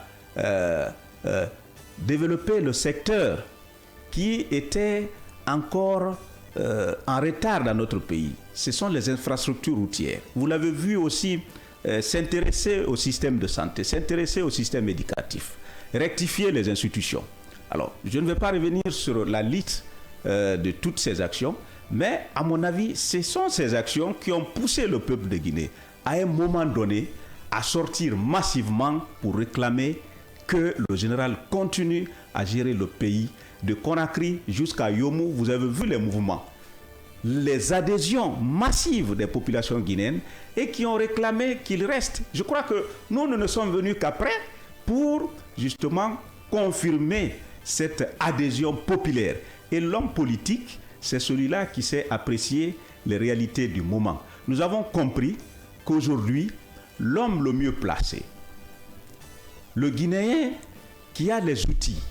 développer le secteur qui était encore en retard dans notre pays. Ce sont les infrastructures routières. Vous l'avez vu aussi s'intéresser au système de santé, s'intéresser au système éducatif, rectifier les institutions. Alors, je ne vais pas revenir sur la liste de toutes ces actions, mais à mon avis, ce sont ces actions qui ont poussé le peuple de Guinée à un moment donné à sortir massivement pour réclamer que le général continue à gérer le pays de Conakry jusqu'à Yomou. Vous avez vu les mouvements, les adhésions massives des populations guinéennes et qui ont réclamé qu'il reste. Je crois que nous ne sommes venus qu'après pour justement confirmer cette adhésion populaire. Et l'homme politique, c'est celui-là qui sait apprécier les réalités du moment. Nous avons compris qu'aujourd'hui, l'homme le mieux placé, le Guinéen qui a les outils,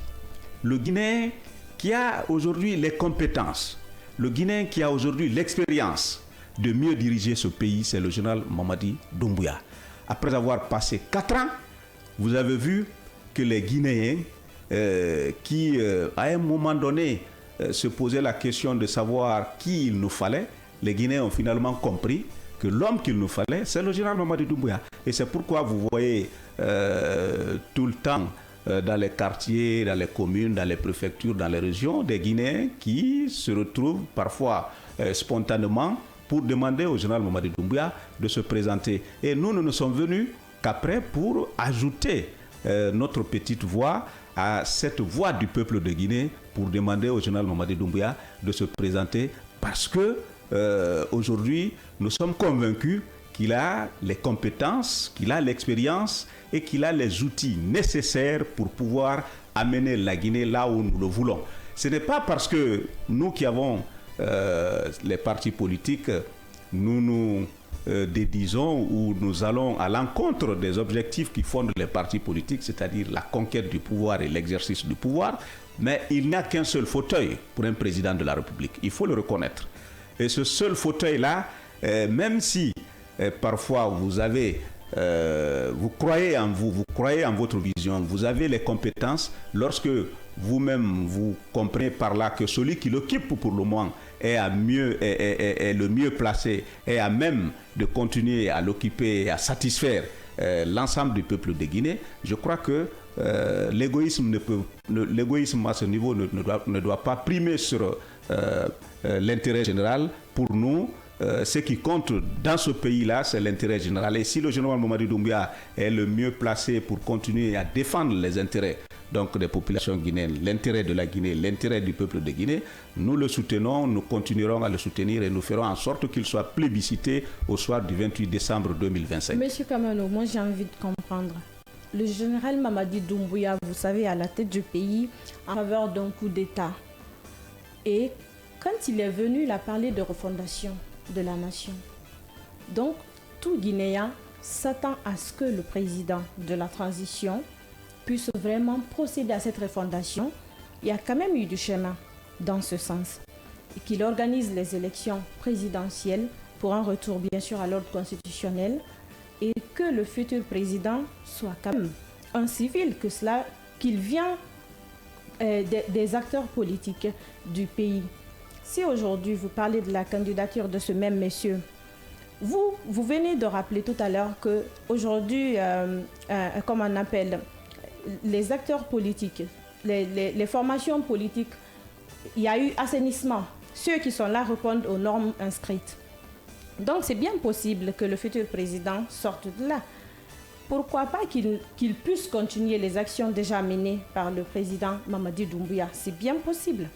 le Guinéen qui a aujourd'hui les compétences, le Guinéen qui a aujourd'hui l'expérience de mieux diriger ce pays, c'est le général Mamadi Doumbouya. Après avoir passé 4 ans, vous avez vu que les Guinéens qui, à un moment donné, se posaient la question de savoir qui il nous fallait, les Guinéens ont finalement compris que l'homme qu'il nous fallait, c'est le général Mamadi Doumbouya. Et c'est pourquoi vous voyez tout le temps dans les quartiers, dans les communes, dans les préfectures, dans les régions, des Guinéens qui se retrouvent parfois spontanément pour demander au général Mamadi Doumbouya de se présenter. Et nous ne sommes venus qu'après pour ajouter notre petite voix à cette voix du peuple de Guinée pour demander au général Mamadi Doumbouya de se présenter parce que aujourd'hui, nous sommes convaincus qu'il a les compétences, qu'il a l'expérience et qu'il a les outils nécessaires pour pouvoir amener la Guinée là où nous le voulons. Ce n'est pas parce que nous qui avons les partis politiques, nous nous dédisons ou nous allons à l'encontre des objectifs qui fondent les partis politiques, c'est-à-dire la conquête du pouvoir et l'exercice du pouvoir, mais il n'y a qu'un seul fauteuil pour un président de la République. Il faut le reconnaître. Et ce seul fauteuil-là, même si parfois vous avez, vous croyez en vous, vous croyez en votre vision, vous avez les compétences, lorsque vous-même vous comprenez par là que celui qui l'occupe pour le moment est le mieux placé, est à même de continuer à l'occuper et à satisfaire l'ensemble du peuple de Guinée, je crois que l'égoïsme à ce niveau ne doit pas primer sur l'intérêt général. Pour nous, ce qui compte dans ce pays-là, c'est l'intérêt général. Et si le général Mamadi Doumbouya est le mieux placé pour continuer à défendre les intérêts donc des populations guinéennes, l'intérêt de la Guinée, l'intérêt du peuple de Guinée, nous le soutenons, nous continuerons à le soutenir et nous ferons en sorte qu'il soit plébiscité au soir du 28 décembre 2025. Monsieur Kamano, moi j'ai envie de comprendre. Le général Mamadi Doumbouya, vous savez, à la tête du pays, en faveur d'un coup d'État. Et quand il est venu, il a parlé de refondation de la nation. Donc, tout Guinéen s'attend à ce que le président de la transition puisse vraiment procéder à cette refondation, il y a quand même eu du chemin dans ce sens. Et qu'il organise les élections présidentielles pour un retour bien sûr à l'ordre constitutionnel et que le futur président soit quand même un civil, qu'il vient des acteurs politiques du pays. Si aujourd'hui vous parlez de la candidature de ce même monsieur, vous venez de rappeler tout à l'heure qu'aujourd'hui, comme on appelle, les acteurs politiques, les formations politiques, il y a eu assainissement. Ceux qui sont là répondent aux normes inscrites. Donc c'est bien possible que le futur président sorte de là. Pourquoi pas qu'il puisse continuer les actions déjà menées par le président Mamadi Doumbouya? C'est bien possible.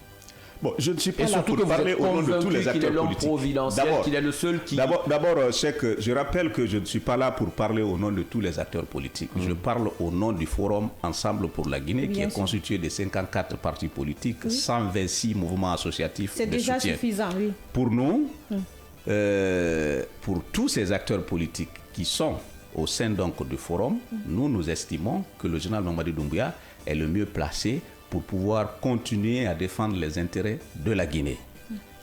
Bon, je ne suis pas là pour parler au nom de tous les acteurs politiques. D'abord, qu'il est le seul qui... D'abord, Cheikh, je rappelle que je ne suis pas là pour parler au nom de tous les acteurs politiques. Je parle au nom du Forum Ensemble pour la Guinée, qui est constitué de 54 partis politiques, 126 mouvements associatifs de soutien. C'est déjà suffisant, oui. Pour nous, pour tous ces acteurs politiques qui sont au sein donc du Forum, nous estimons que le général Mamadi Doumbouya est le mieux placé pour pouvoir continuer à défendre les intérêts de la Guinée.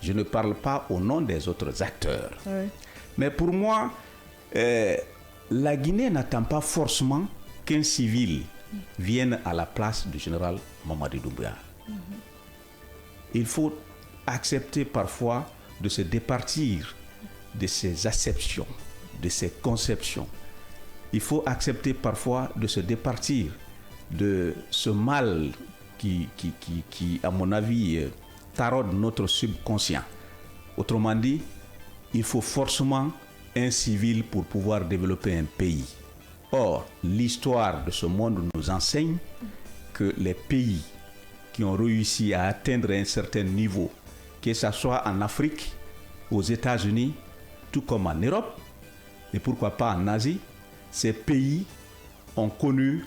Je ne parle pas au nom des autres acteurs. Oui. Mais pour moi, la Guinée n'attend pas forcément qu'un civil vienne à la place du général Mamadi Doumbouya. Il faut accepter parfois de se départir de ses acceptions, de ses conceptions. Il faut accepter parfois de se départir de ce mal qui, à mon avis, taraude notre subconscient. Autrement dit, il faut forcément un civil pour pouvoir développer un pays. Or, l'histoire de ce monde nous enseigne que les pays qui ont réussi à atteindre un certain niveau, que ce soit en Afrique, aux États-Unis, tout comme en Europe, et pourquoi pas en Asie, ces pays ont connu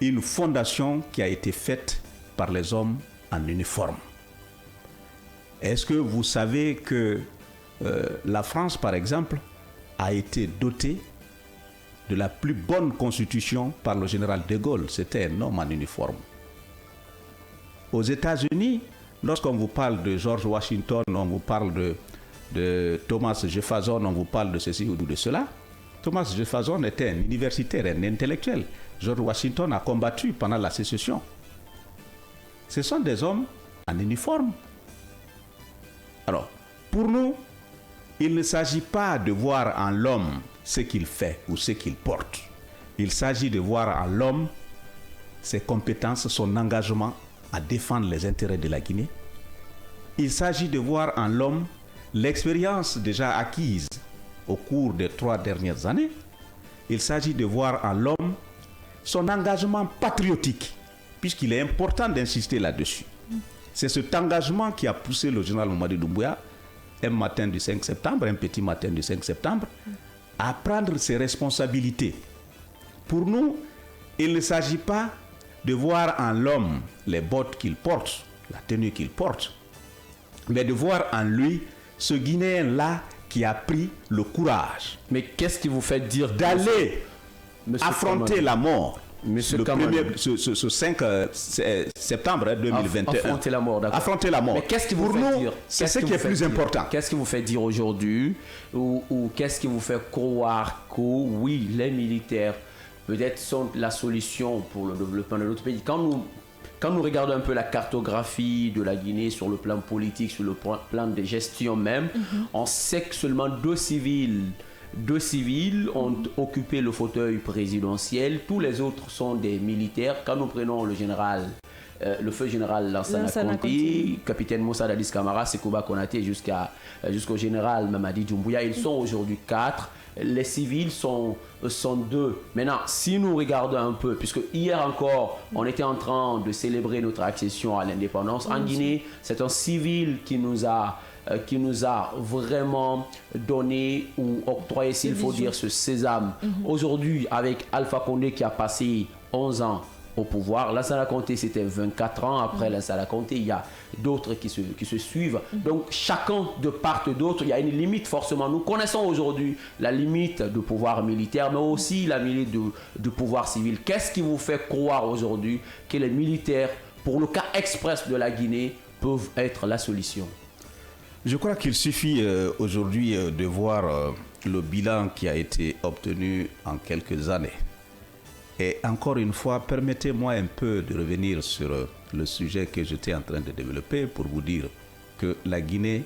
une fondation qui a été faite par les hommes en uniforme. Est-ce que vous savez que la France, par exemple, a été dotée de la plus bonne constitution par le général de Gaulle? C'était un homme en uniforme. Aux États-Unis, lorsqu'on vous parle de George Washington, on vous parle de Thomas Jefferson, on vous parle de ceci ou de cela. Thomas Jefferson était un universitaire, un intellectuel. George Washington a combattu pendant la sécession. Ce sont des hommes en uniforme. Alors, pour nous, il ne s'agit pas de voir en l'homme ce qu'il fait ou ce qu'il porte. Il s'agit de voir en l'homme ses compétences, son engagement à défendre les intérêts de la Guinée. Il s'agit de voir en l'homme l'expérience déjà acquise au cours des 3 dernières années. Il s'agit de voir en l'homme son engagement patriotique, puisqu'il est important d'insister là-dessus. C'est cet engagement qui a poussé le général Mamadi Doumbouya, un matin du 5 septembre, un petit matin du 5 septembre, à prendre ses responsabilités. Pour nous, il ne s'agit pas de voir en l'homme les bottes qu'il porte, la tenue qu'il porte, mais de voir en lui ce Guinéen-là qui a pris le courage. Mais qu'est-ce qui vous fait dire d'aller affronter la mort ce 5 septembre 2021. Affronter la mort, d'accord. Affronter la mort. Mais qu'est-ce qui vous Pour fait nous, dire c'est ce qui est plus important. Qu'est-ce qui vous fait dire aujourd'hui ou qu'est-ce qui vous fait croire que oui, les militaires peut-être sont la solution pour le développement de notre pays? Quand nous regardons un peu la cartographie de la Guinée sur le plan politique, sur le plan de gestion même, on sait que seulement deux civils ont occupé le fauteuil présidentiel. Tous les autres sont des militaires. Quand nous prenons le feu général Lansana Conté, capitaine Moussa Dadis Camara, Sekouba Konaté jusqu'au général Mamadi Doumbouya, ils sont aujourd'hui 4. Les civils sont 2. Maintenant, si nous regardons un peu, puisque hier encore, on était en train de célébrer notre accession à l'indépendance, en Guinée, c'est un civil qui nous a vraiment donné ou octroyé, s'il faut dire, ce sésame. Aujourd'hui, avec Alpha Condé qui a passé 11 ans au pouvoir. Lansana Conté, c'était 24 ans. Après Lansana Conté, il y a d'autres qui se suivent. Donc, chacun de part et d'autre, il y a une limite forcément. Nous connaissons aujourd'hui la limite du pouvoir militaire, mais aussi la limite du pouvoir civil. Qu'est-ce qui vous fait croire aujourd'hui que les militaires, pour le cas express de la Guinée, peuvent être la solution? Je crois qu'il suffit aujourd'hui de voir le bilan qui a été obtenu en quelques années. Et encore une fois, permettez-moi un peu de revenir sur le sujet que j'étais en train de développer pour vous dire que la Guinée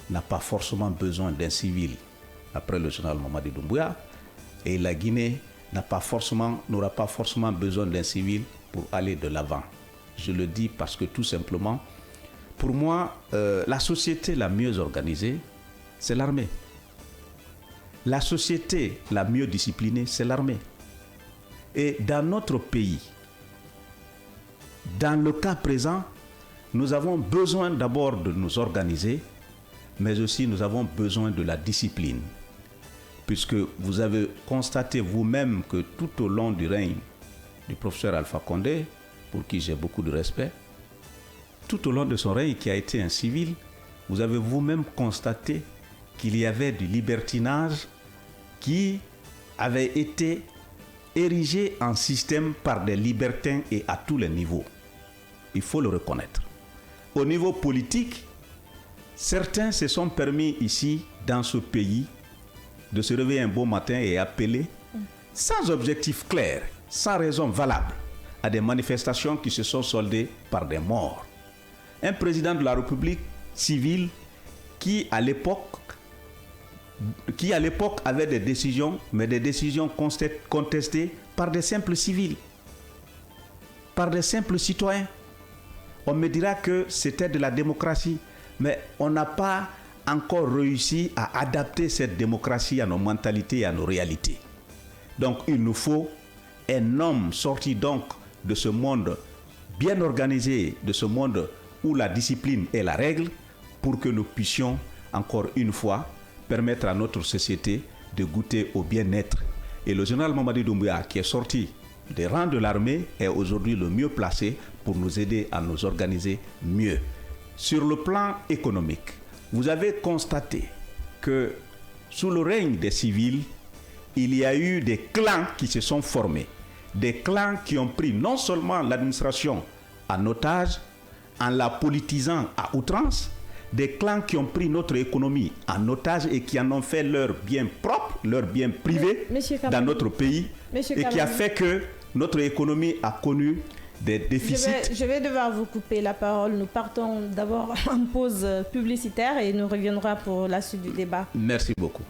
n'a pas forcément besoin d'un civil après le général Mamadi Doumbouya, et la Guinée n'aura pas forcément besoin d'un civil pour aller de l'avant. Je le dis parce que tout simplement, pour moi, la société la mieux organisée, c'est l'armée. La société la mieux disciplinée, c'est l'armée. Et dans notre pays, dans le cas présent, nous avons besoin d'abord de nous organiser, mais aussi nous avons besoin de la discipline. Puisque vous avez constaté vous-même que tout au long du règne du professeur Alpha Condé, pour qui j'ai beaucoup de respect, tout au long de son règne, qui a été un civil, vous avez vous-même constaté qu'il y avait du libertinage qui avait été érigé en système par des libertins et à tous les niveaux. Il faut le reconnaître. Au niveau politique, certains se sont permis ici, dans ce pays, de se réveiller un beau matin et appeler, sans objectif clair, sans raison valable, à des manifestations qui se sont soldées par des morts. Un président de la République civile qui à l'époque avait des décisions, mais des décisions contestées par des simples civils, par des simples citoyens. On me dira que c'était de la démocratie, mais on n'a pas encore réussi à adapter cette démocratie à nos mentalités et à nos réalités. Donc il nous faut un homme sorti donc de ce monde bien organisé, de ce monde où la discipline est la règle, pour que nous puissions encore une fois permettre à notre société de goûter au bien-être. Et le général Mamadi Doumbouya, qui est sorti des rangs de l'armée, est aujourd'hui le mieux placé pour nous aider à nous organiser mieux. Sur le plan économique, vous avez constaté que sous le règne des civils, il y a eu des clans qui se sont formés. Des clans qui ont pris non seulement l'administration en otage, en la politisant à outrance, des clans qui ont pris notre économie en otage et qui en ont fait leur bien propre, leur bien privé dans notre pays, et qui a fait que notre économie a connu des déficits. Je vais devoir vous couper la parole. Nous partons d'abord en pause publicitaire et nous reviendrons pour la suite du débat. Merci beaucoup.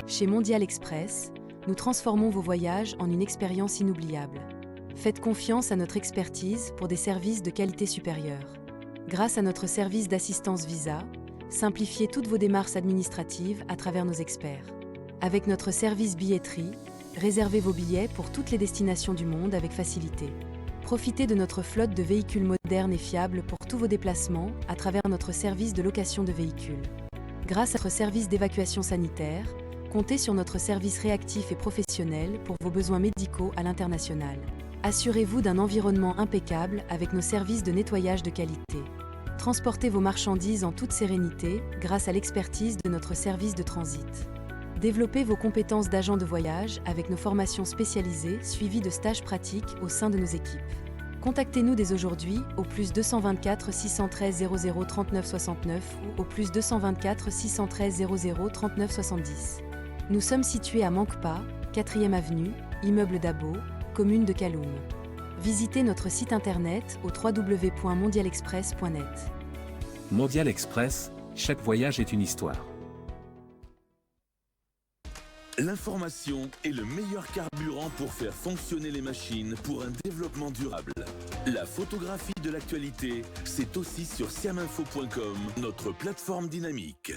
Chez Mondial Express, nous transformons vos voyages en une expérience inoubliable. Faites confiance à notre expertise pour des services de qualité supérieure. Grâce à notre service d'assistance visa, simplifiez toutes vos démarches administratives à travers nos experts. Avec notre service billetterie, réservez vos billets pour toutes les destinations du monde avec facilité. Profitez de notre flotte de véhicules modernes et fiables pour tous vos déplacements à travers notre service de location de véhicules. Grâce à notre service d'évacuation sanitaire, comptez sur notre service réactif et professionnel pour vos besoins médicaux à l'international. Assurez-vous d'un environnement impeccable avec nos services de nettoyage de qualité. Transportez vos marchandises en toute sérénité grâce à l'expertise de notre service de transit. Développez vos compétences d'agent de voyage avec nos formations spécialisées suivies de stages pratiques au sein de nos équipes. Contactez-nous dès aujourd'hui au +224 613 00 39 69 ou au +224 613 00 39 70. Nous sommes situés à Mankpa, 4e avenue, immeuble Dabo, commune de Kaloum. Visitez notre site internet au www.mondialexpress.net. Mondial Express, chaque voyage est une histoire. l'information est le meilleur carburant pour faire fonctionner les machines pour un développement durable. La photographie de l'actualité, c'est aussi sur siaminfo.com, notre plateforme dynamique.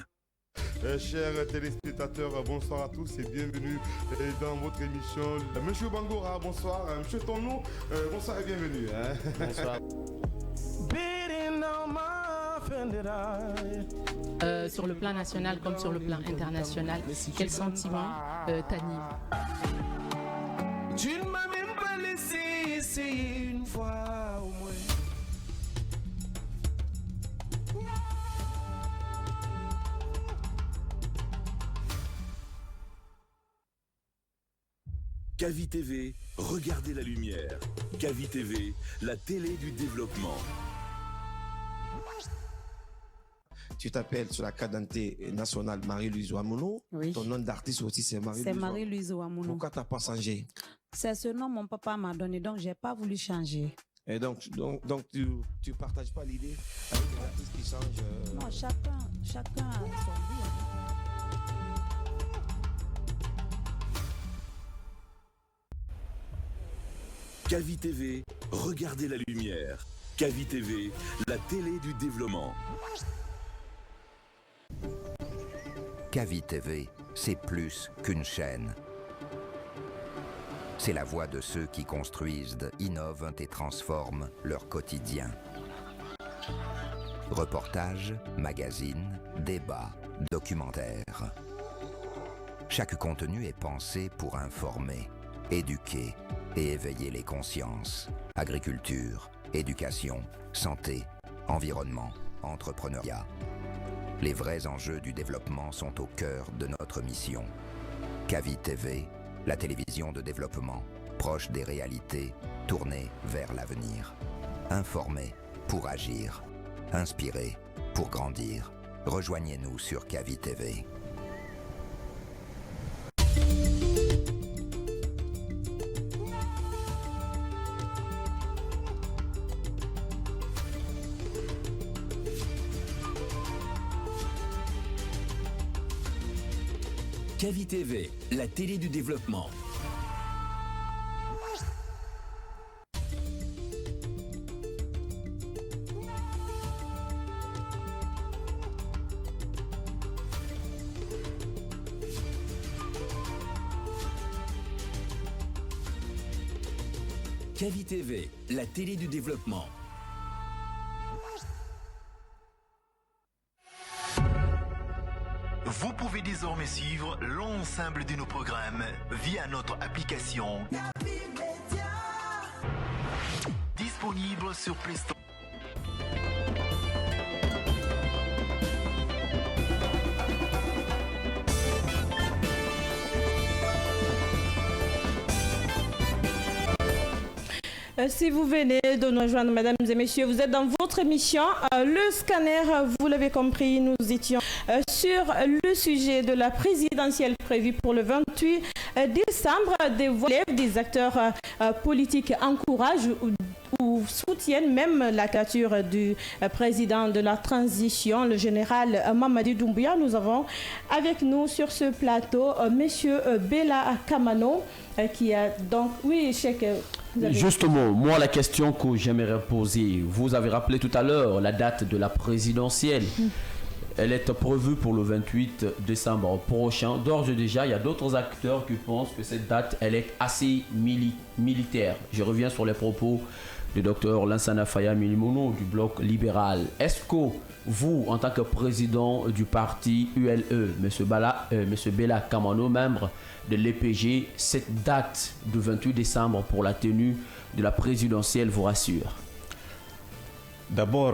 Chers téléspectateurs, bonsoir à tous et bienvenue dans votre émission. Monsieur Bangora, bonsoir. Monsieur Tono, bonsoir et bienvenue. Bonsoir. Sur le plan national comme sur le plan international, quel sentiment t'anime? Tu ne m'as même pas laissé essayer une fois au moins. Kavi TV, regardez la lumière. Kavi TV, la télé du développement. Tu t'appelles sur la carte d'identité nationale Marie-Louise Ouamounou. Oui. Ton nom d'artiste aussi, c'est Marie-Louise. C'est Marie-Louise Ouamounou. Pourquoi tu n'as pas changé? C'est ce nom que mon papa m'a donné, donc je n'ai pas voulu changer. Et donc tu ne partages pas l'idée avec les artistes qui changent Non, chacun a son goût. Kavi TV, regardez la lumière. Kavi TV, la télé du développement. Kavi TV, c'est plus qu'une chaîne. C'est la voix de ceux qui construisent, innovent et transforment leur quotidien. Reportages, magazines, débats, documentaires. Chaque contenu est pensé pour informer, éduquer et éveiller les consciences. Agriculture, éducation, santé, environnement, entrepreneuriat. Les vrais enjeux du développement sont au cœur de notre mission. Kavi TV, la télévision de développement, proche des réalités, tournée vers l'avenir. Informer pour agir. Inspirer pour grandir. Rejoignez-nous sur Kavi TV. Kavi TV, la télé du développement. Kavi TV, la télé du développement. Vous pouvez désormais suivre l'ensemble de nos programmes via notre application disponible sur Play Store. Si vous venez de nous rejoindre, mesdames et messieurs, vous êtes dans votre émission Le Scanner. Vous l'avez compris, nous étions sur le sujet de la présidentielle prévue pour le 28 décembre. Des voix des acteurs politiques encouragent ou soutiennent même la candidature du président de la transition, le général Mamadi Doumbouya. Nous avons avec nous sur ce plateau monsieur Bella Kamano qui a donc... Oui, Cheikh... Justement, moi la question que j'aimerais poser, vous avez rappelé tout à l'heure la date de la présidentielle. Elle est prévue pour le 28 décembre prochain. D'ores et déjà, il y a d'autres acteurs qui pensent que cette date, elle est assez militaire. Je reviens sur les propos du docteur Lansana Faya Milimono du bloc libéral. Est-ce que vous, en tant que président du parti ULE, M. Bella Kamano, membre de l'EPG, cette date du 28 décembre pour la tenue de la présidentielle vous rassure? D'abord,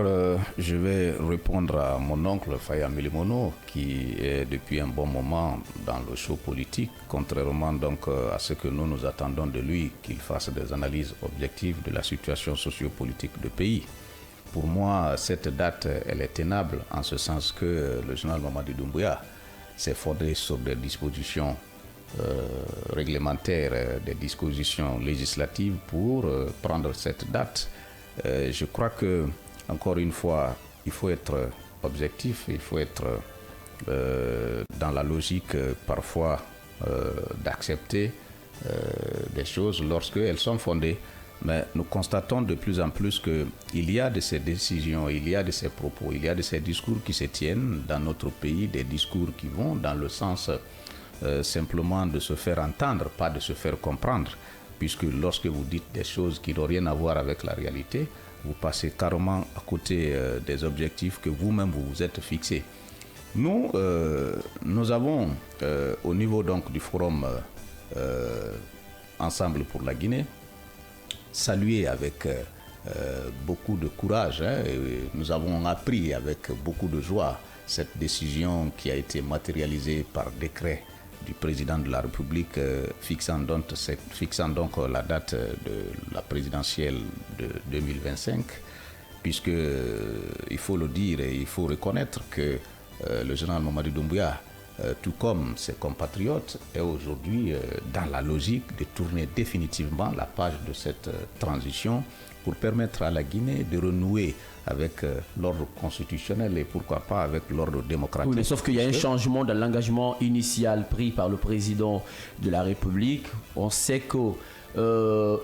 je vais répondre à mon oncle Faya Milimono, qui est depuis un bon moment dans le show politique, contrairement donc à ce que nous attendons de lui, qu'il fasse des analyses objectives de la situation sociopolitique du pays. Pour moi, cette date, elle est tenable en ce sens que le général Mamadi Doumbouya s'est fondé sur des dispositions réglementaires, des dispositions législatives pour prendre cette date. Je crois que, encore une fois, il faut être objectif, il faut être dans la logique parfois d'accepter des choses lorsqu'elles sont fondées. Mais nous constatons de plus en plus qu'il y a de ces décisions, il y a de ces propos, il y a de ces discours qui se tiennent dans notre pays, des discours qui vont dans le sens simplement de se faire entendre, pas de se faire comprendre. Puisque lorsque vous dites des choses qui n'ont rien à voir avec la réalité, vous passez carrément à côté des objectifs que vous-même vous vous êtes fixés. Nous avons, au niveau donc du forum Ensemble pour la Guinée, salué avec beaucoup de courage. Et nous avons appris avec beaucoup de joie cette décision qui a été matérialisée par décret du président de la République fixant donc la date de la présidentielle de 2025, puisque il faut le dire et il faut reconnaître que le général Mamadi Doumbouya, tout comme ses compatriotes, est aujourd'hui dans la logique de tourner définitivement la page de cette transition pour permettre à la Guinée de renouer avec l'ordre constitutionnel et pourquoi pas avec l'ordre démocratique. Oui, mais sauf qu'il y a un changement dans l'engagement initial pris par le président de la République. On sait que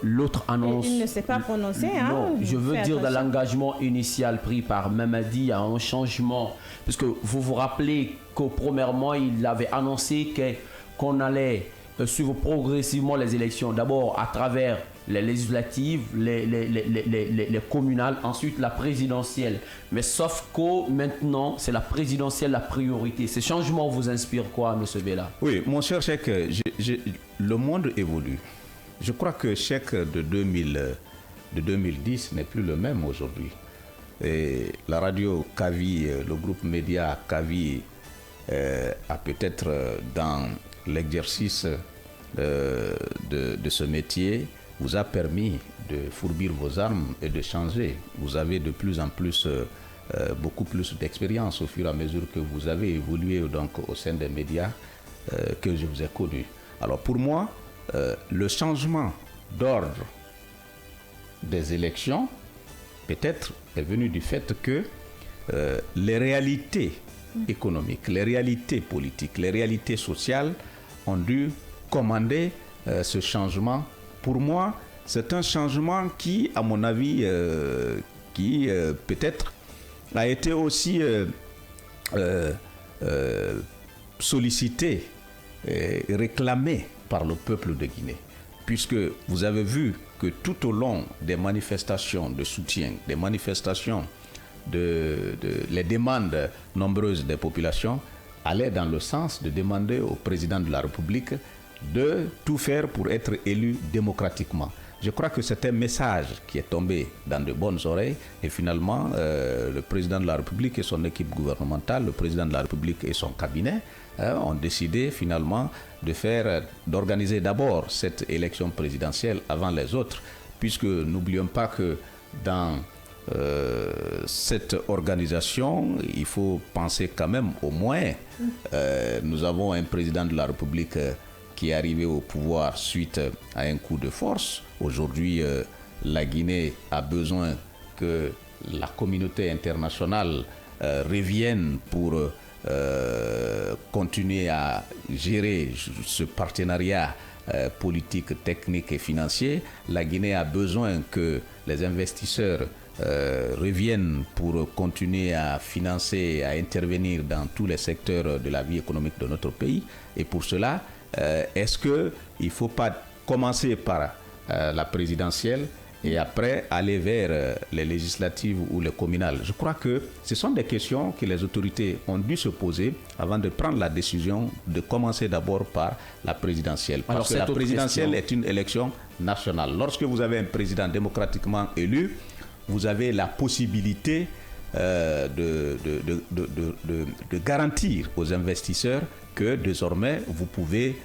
l'autre annonce... Il ne s'est pas prononcé. Non, je veux dire dans l'engagement initial pris par Mamadi, il y a un changement. Parce que vous vous rappelez que premièrement, il avait annoncé qu'on allait suivre progressivement les élections. D'abord à travers les législatives, les communales, ensuite la présidentielle. Mais sauf que maintenant, c'est la présidentielle la priorité. Ces changements vous inspirent quoi, M. Bella? Oui, mon cher Cheikh, le monde évolue. Je crois que Cheikh de 2010 n'est plus le même aujourd'hui. Et la radio Kavi, le groupe média Kavi a peut-être dans l'exercice de ce métier vous a permis de fourbir vos armes et de changer. Vous avez de plus en plus, beaucoup plus d'expérience au fur et à mesure que vous avez évolué donc, au sein des médias que je vous ai connus. Alors pour moi, le changement d'ordre des élections peut-être est venu du fait que les réalités économiques, les réalités politiques, les réalités sociales ont dû commander ce changement. Pour moi, c'est un changement qui, à mon avis, peut-être a été aussi sollicité et réclamé par le peuple de Guinée. Puisque vous avez vu que tout au long des manifestations de soutien, des manifestations, les demandes nombreuses des populations allaient dans le sens de demander au président de la République de tout faire pour être élu démocratiquement. Je crois que c'est un message qui est tombé dans de bonnes oreilles et finalement le président de la République et son équipe gouvernementale, le président de la République et son cabinet ont décidé finalement d'organiser d'abord cette élection présidentielle avant les autres, puisque n'oublions pas que dans cette organisation, il faut penser quand même au moins, nous avons un président de la République qui est arrivé au pouvoir suite à un coup de force. Aujourd'hui, la Guinée a besoin que la communauté internationale revienne pour continuer à gérer ce partenariat politique, technique et financier. La Guinée a besoin que les investisseurs reviennent pour continuer à financer, à intervenir dans tous les secteurs de la vie économique de notre pays. Et pour cela, est-ce qu'il ne faut pas commencer par la présidentielle et après aller vers les législatives ou les communales? Je crois que ce sont des questions que les autorités ont dû se poser avant de prendre la décision de commencer d'abord par la présidentielle. Parce que la présidentielle est une élection nationale. Lorsque vous avez un président démocratiquement élu, vous avez la possibilité de garantir aux investisseurs que désormais vous pouvez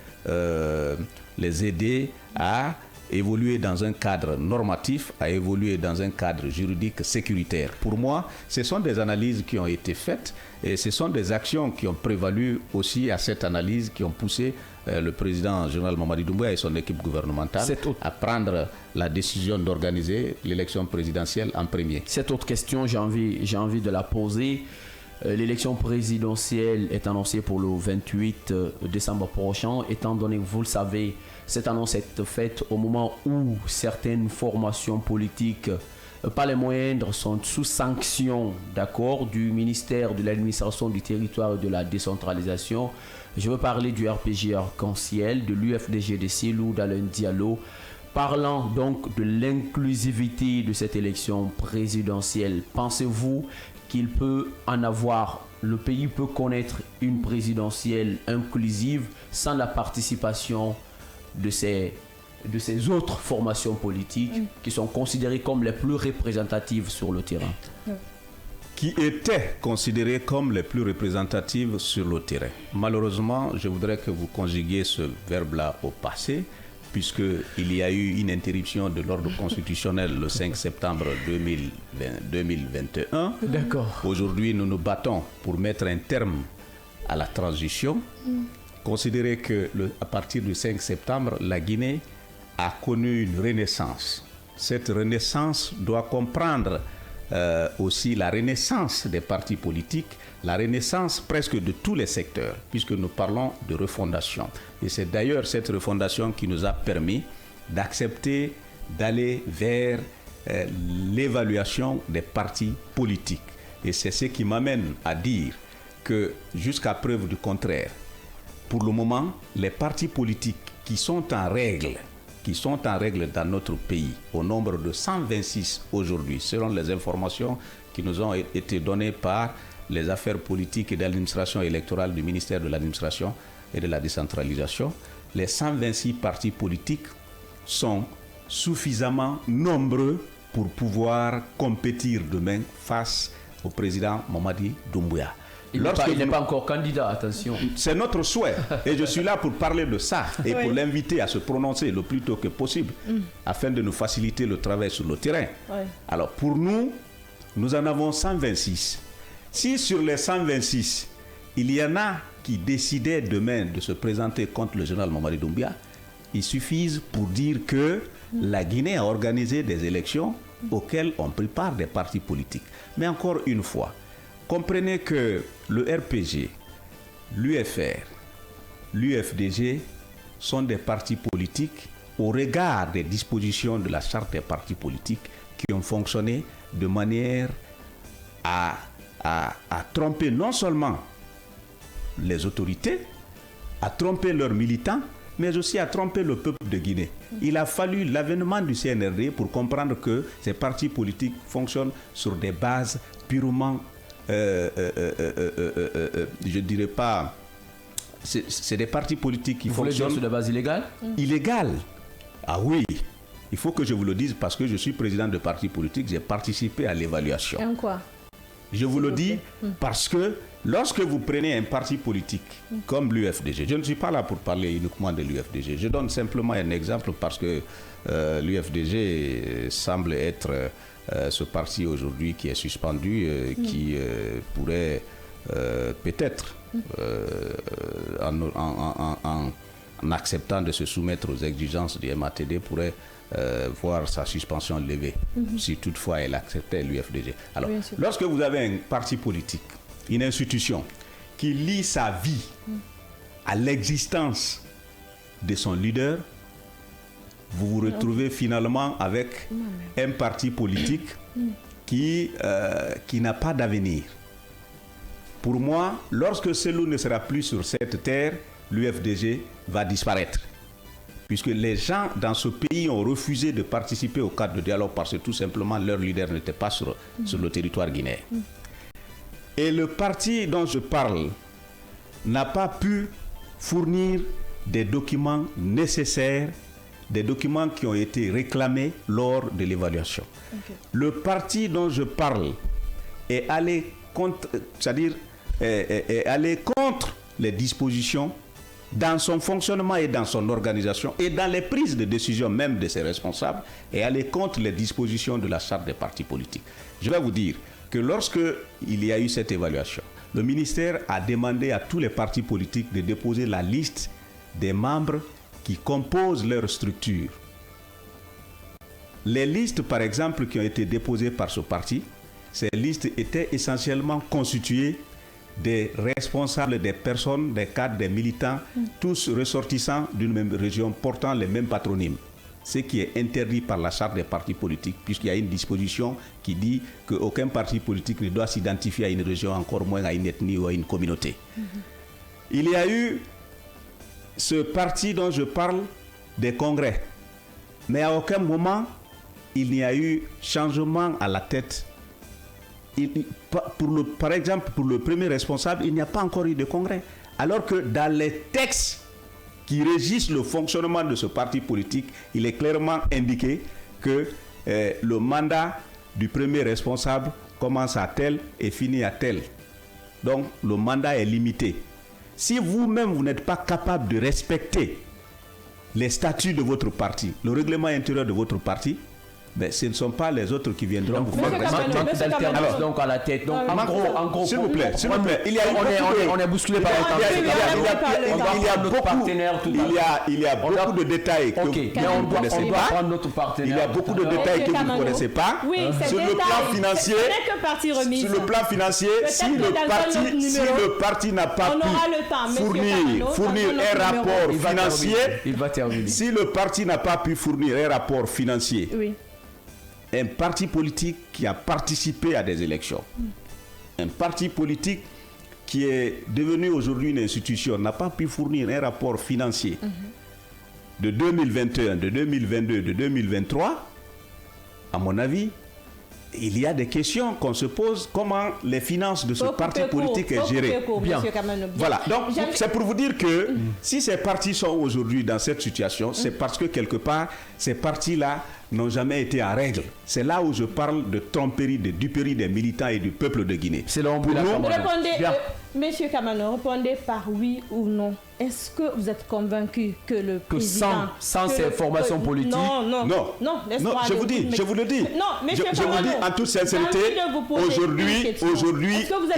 les aider à évoluer dans un cadre normatif, à évoluer dans un cadre juridique sécuritaire. Pour moi, ce sont des analyses qui ont été faites et ce sont des actions qui ont prévalu aussi à cette analyse, qui ont poussé le président général Mamadi Doumbouya et son équipe gouvernementale à prendre la décision d'organiser l'élection présidentielle en premier. Cette autre question, j'ai envie de la poser. L'élection présidentielle est annoncée pour le 28 décembre prochain, étant donné que vous le savez, cette annonce est faite au moment où certaines formations politiques, pas les moindres, sont sous sanction d'accord du ministère de l'administration du territoire et de la décentralisation. Je veux parler du RPG Arc-en-Ciel, de l'UFDG de Cellou, d'Alain Diallo. Parlant donc de l'inclusivité de cette élection présidentielle, pensez-vous qu'il peut en avoir, le pays peut connaître une présidentielle inclusive sans la participation de ces autres formations politiques qui sont considérées comme les plus représentatives sur le terrain? Qui étaient considérées comme les plus représentatives sur le terrain. Malheureusement, je voudrais que vous conjuguiez ce verbe-là au passé, puisqu'il y a eu une interruption de l'ordre constitutionnel le 5 septembre 2021. D'accord. Aujourd'hui, nous nous battons pour mettre un terme à la transition. Considérez que à partir du 5 septembre, la Guinée a connu une renaissance. Cette renaissance doit comprendre aussi la renaissance des partis politiques, la renaissance presque de tous les secteurs, puisque nous parlons de refondation. Et c'est d'ailleurs cette refondation qui nous a permis d'accepter d'aller vers l'évaluation des partis politiques. Et c'est ce qui m'amène à dire que jusqu'à preuve du contraire, pour le moment, les partis politiques qui sont en règle dans notre pays, au nombre de 126 aujourd'hui, selon les informations qui nous ont été données par les affaires politiques et d'administration électorale du ministère de l'administration et de la décentralisation, les 126 partis politiques sont suffisamment nombreux pour pouvoir compétir demain face au président Mamadi Doumbouya. Il n'est pas encore candidat, attention. C'est notre souhait. Et je suis là pour parler de ça et pour l'inviter à se prononcer le plus tôt que possible afin de nous faciliter le travail sur le terrain. Alors pour nous, nous en avons 126. Si sur les 126, il y en a qui décidaient demain de se présenter contre le général Mamadi Doumbouya, il suffit pour dire que la Guinée a organisé des élections auxquelles ont pris part des partis politiques. Mais encore une fois, comprenez que le RPG, l'UFR, l'UFDG sont des partis politiques au regard des dispositions de la charte des partis politiques qui ont fonctionné de manière à tromper non seulement les autorités, à tromper leurs militants, mais aussi à tromper le peuple de Guinée. Il a fallu l'avènement du CNRD pour comprendre que ces partis politiques fonctionnent sur des bases purement je dirais pas, c'est des partis politiques qui fonctionnent sur des bases illégales. Illégales. Ah oui, il faut que je vous le dise parce que je suis président de parti politique, j'ai participé à l'évaluation. Et en quoi? Je vous le dis parce que lorsque vous prenez un parti politique comme l'UFDG, je ne suis pas là pour parler uniquement de l'UFDG, je donne simplement un exemple parce que l'UFDG semble être ce parti aujourd'hui qui est suspendu, qui pourrait peut-être, en acceptant de se soumettre aux exigences du MATD, pourrait voir sa suspension levée, si toutefois elle acceptait l'UFDG. Alors, lorsque vous avez un parti politique, une institution qui lie sa vie à l'existence de son leader, vous vous retrouvez finalement avec un parti politique qui n'a pas d'avenir. Pour moi, lorsque Cellou ne sera plus sur cette terre, l'UFDG va disparaître. Puisque les gens dans ce pays ont refusé de participer au cadre de dialogue parce que tout simplement leur leader n'était pas sur le territoire guinéen. Et le parti dont je parle n'a pas pu fournir des documents nécessaires, des documents qui ont été réclamés lors de l'évaluation. Le parti dont je parle est allé contre, c'est-à-dire est allé contre les dispositions dans son fonctionnement et dans son organisation et dans les prises de décision même de ses responsables, est allé contre les dispositions de la charte des partis politiques. Je vais vous dire que lorsque il y a eu cette évaluation, le ministère a demandé à tous les partis politiques de déposer la liste des membres qui composent leur structure. Les listes, par exemple, qui ont été déposées par ce parti, ces listes étaient essentiellement constituées des responsables, des personnes, des cadres, des militants, tous ressortissants d'une même région portant les mêmes patronymes. Ce qui est interdit par la charte des partis politiques, puisqu'il y a une disposition qui dit qu'aucun parti politique ne doit s'identifier à une région, encore moins à une ethnie ou à une communauté. Il y a eu ce parti dont je parle des congrès, mais à aucun moment il n'y a eu changement à la tête. Par exemple, pour le premier responsable, il n'y a pas encore eu de congrès. Alors que dans les textes qui régissent le fonctionnement de ce parti politique, il est clairement indiqué que le mandat du premier responsable commence à tel et finit à tel. Donc le mandat est limité. Si vous-même vous n'êtes pas capable de respecter les statuts de votre parti, le règlement intérieur de votre parti, mais ce ne sont pas les autres qui viendront vous faire respecter. Alors, donc à la tête. Donc, en gros, s'il vous plaît, il y a on est bousculé par le temps. Il y a beaucoup de détails que vous ne connaissez pas. Il y a beaucoup de détails que vous ne connaissez pas. Sur le plan financier, si le parti n'a pas pu fournir un rapport financier, si le parti n'a pas pu fournir un rapport financier, un parti politique qui a participé à des élections, un parti politique qui est devenu aujourd'hui une institution, n'a pas pu fournir un rapport financier de 2021, de 2022, de 2023, à mon avis, il y a des questions qu'on se pose, comment les finances de ce parti politique est gérées. Voilà, donc c'est pour vous dire que si ces partis sont aujourd'hui dans cette situation, c'est parce que quelque part, ces partis-là n'ont jamais été en règle. C'est là où je parle de tromperie, de duperie des militants et du peuple de Guinée. C'est là où Monsieur Kamano, répondez par oui ou non. Est-ce que vous êtes convaincu que le président... sans ces formations politiques... Non, je vous le dis. Non, monsieur je vous dis en toute sincérité, aujourd'hui,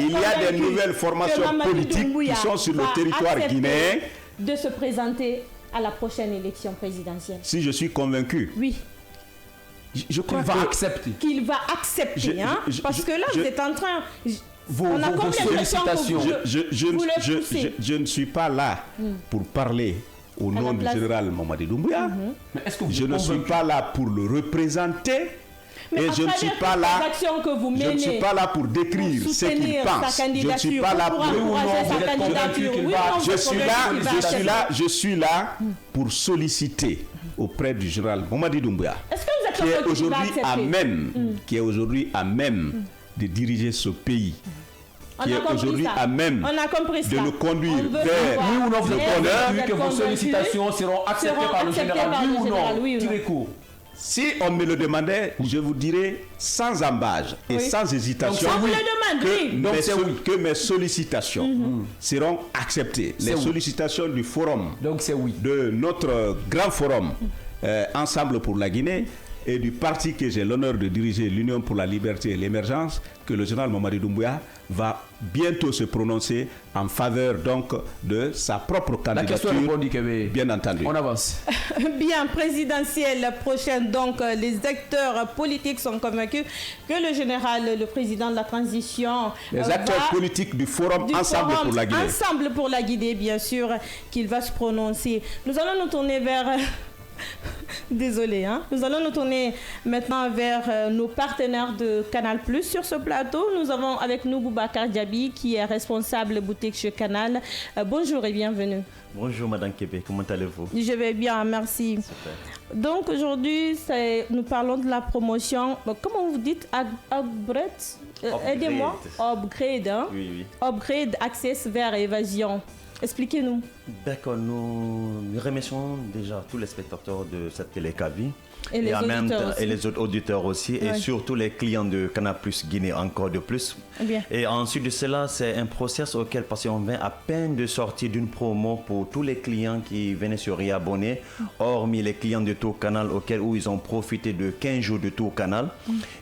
il y a des nouvelles formations politiques qui sont sur le territoire guinéen. De se présenter à la prochaine élection présidentielle. Si je suis convaincu. Oui. Je crois qu'il va accepter. Parce que là, vous êtes en train... Vos sollicitations. Je ne suis pas là pour parler au nom du général Mamadi Doumbouya. Je ne suis pas là pour le représenter. Mais et je ne suis pas là pour décrire ce qu'il pense. Je ne suis pas là pour je suis là pour solliciter auprès du général Mamadi Doumbouya, qui est aujourd'hui à même de diriger ce pays, qui est aujourd'hui à même de le conduire vers oui ou non, vous êtes convaincu que vos sollicitations seront acceptées par le général, oui ou non, tirez court. Si on me le demandait, je vous dirais sans embâche et sans hésitation que mes sollicitations seront acceptées. Les sollicitations du forum, de notre grand forum Ensemble pour la Guinée, et du parti que j'ai l'honneur de diriger, l'Union pour la liberté et l'émergence, que le général Mamadi Doumbouya va bientôt se prononcer en faveur donc de sa propre candidature. Bien entendu. On avance. Bien, présidentielle prochaine, donc les acteurs politiques sont convaincus que le général, le président de la transition... Les acteurs politiques du forum Ensemble pour la Guinée. Ensemble pour la Guinée, bien sûr, qu'il va se prononcer. Nous allons nous tourner vers... Désolé, nous allons nous tourner maintenant vers nos partenaires de Canal+. Sur ce plateau, nous avons avec nous Boubacar Diaby, qui est responsable boutique chez Canal. Bonjour et bienvenue. Bonjour Madame Kébé, comment allez-vous? Je vais bien, merci. Super. Donc aujourd'hui, nous parlons de la promotion, comment vous dites, upgrade, aidez-moi, upgrade, oui. Upgrade Access vers évasion. Expliquez-nous. D'accord, nous remercions déjà tous les spectateurs de cette télé-Kavi et les autres auditeurs aussi, et surtout les clients de Canal+ Guinée encore de plus. Bien. Et ensuite de cela, c'est un process auquel, parce qu'on vient à peine de sortir d'une promo pour tous les clients qui venaient se réabonner, hormis les clients de Tour Canal où ils ont profité de 15 jours de Tour Canal.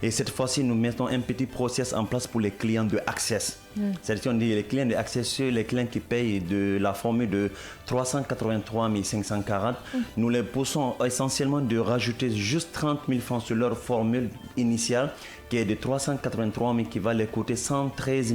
Et cette fois-ci, nous mettons un petit process en place pour les clients de Access. C'est-à-dire, on dit les clients de Access, les clients qui payent de la formule de 383 540, nous les poussons essentiellement de rajouter juste 30 000 francs sur leur formule initiale, qui est de 383 000 qui va les coûter 113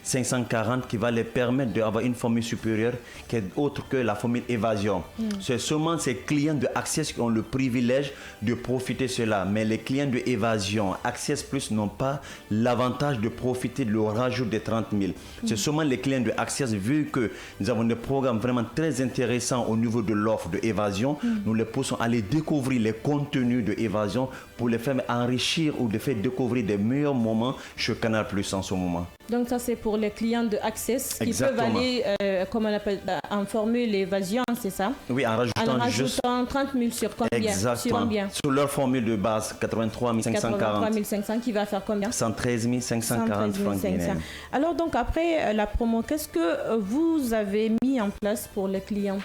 540 qui va les permettre d'avoir une formule supérieure qui est autre que la formule évasion. C'est seulement ces clients de Access qui ont le privilège de profiter de cela. Mais les clients de évasion, Access Plus n'ont pas l'avantage de profiter de le rajout des 30 000. C'est seulement les clients de Access, vu que nous avons des programmes vraiment très intéressants au niveau de l'offre de évasion, nous les poussons à aller découvrir les contenus de évasion pour les faire enrichir ou de faire découvrir des meilleurs moments chez Canal Plus en ce moment. Donc ça c'est pour les clients de Access qui peuvent aller, comme on appelle, en formule évasion, c'est ça? Oui, en rajoutant juste 30 000 sur combien? Exactement. Sur combien? Sur leur formule de base, 83 540. 83 500 qui va faire combien? 113 540 francs guinéens. Alors donc après la promo, qu'est-ce que vous avez mis en place pour les clients?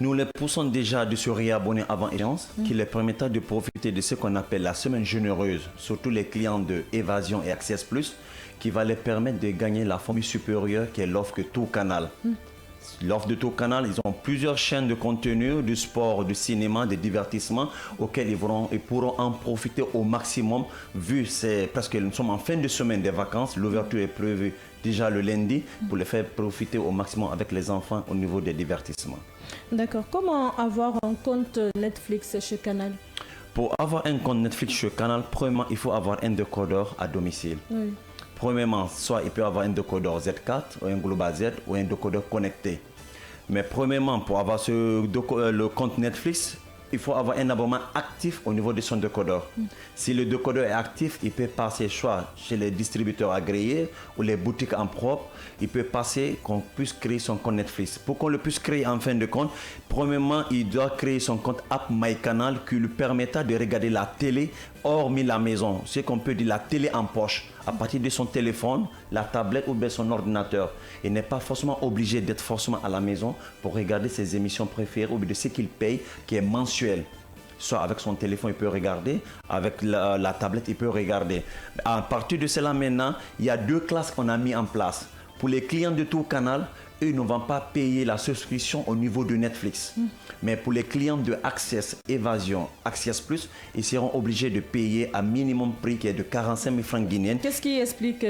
Nous les poussons déjà de se réabonner avant échéance, qui les permettra de profiter de ce qu'on appelle la semaine généreuse, surtout les clients de Évasion et Access Plus, qui va les permettre de gagner la formule supérieure qui est l'offre de tout canal. L'offre de tout canal, ils ont plusieurs chaînes de contenu, du sport, du cinéma, des divertissements auxquels ils pourront en profiter au maximum, vu c'est presque nous sommes en fin de semaine des vacances, l'ouverture est prévue déjà le lundi pour les faire profiter au maximum avec les enfants au niveau des divertissements. D'accord. Comment avoir un compte Netflix chez Canal? Pour avoir un compte Netflix chez Canal, premièrement, il faut avoir un décodeur à domicile. Premièrement, soit il peut avoir un décodeur Z4 ou un Global Z ou un décodeur connecté. Mais premièrement, pour avoir le compte Netflix, il faut avoir un abonnement actif au niveau de son décodeur. Si le décodeur est actif, il peut passer soit chez les distributeurs agréés ou les boutiques en propre. Il peut passer qu'on puisse créer son compte Netflix. Pour qu'on le puisse créer en fin de compte, premièrement, il doit créer son compte App MyCanal qui lui permettra de regarder la télé hormis la maison. Ce qu'on peut dire la télé en poche, à partir de son téléphone, la tablette ou bien son ordinateur. Il n'est pas forcément obligé d'être forcément à la maison pour regarder ses émissions préférées ou bien de ce qu'il paye, qui est mensuel. Soit avec son téléphone, il peut regarder, avec la tablette, il peut regarder. À partir de cela maintenant, il y a deux classes qu'on a mis en place. Pour les clients de tout canal, eux ne vont pas payer la souscription au niveau de Netflix. Mais pour les clients de Access, Évasion, Access Plus, ils seront obligés de payer un minimum prix qui est de 45 000 francs guinéens. Qu'est-ce qui explique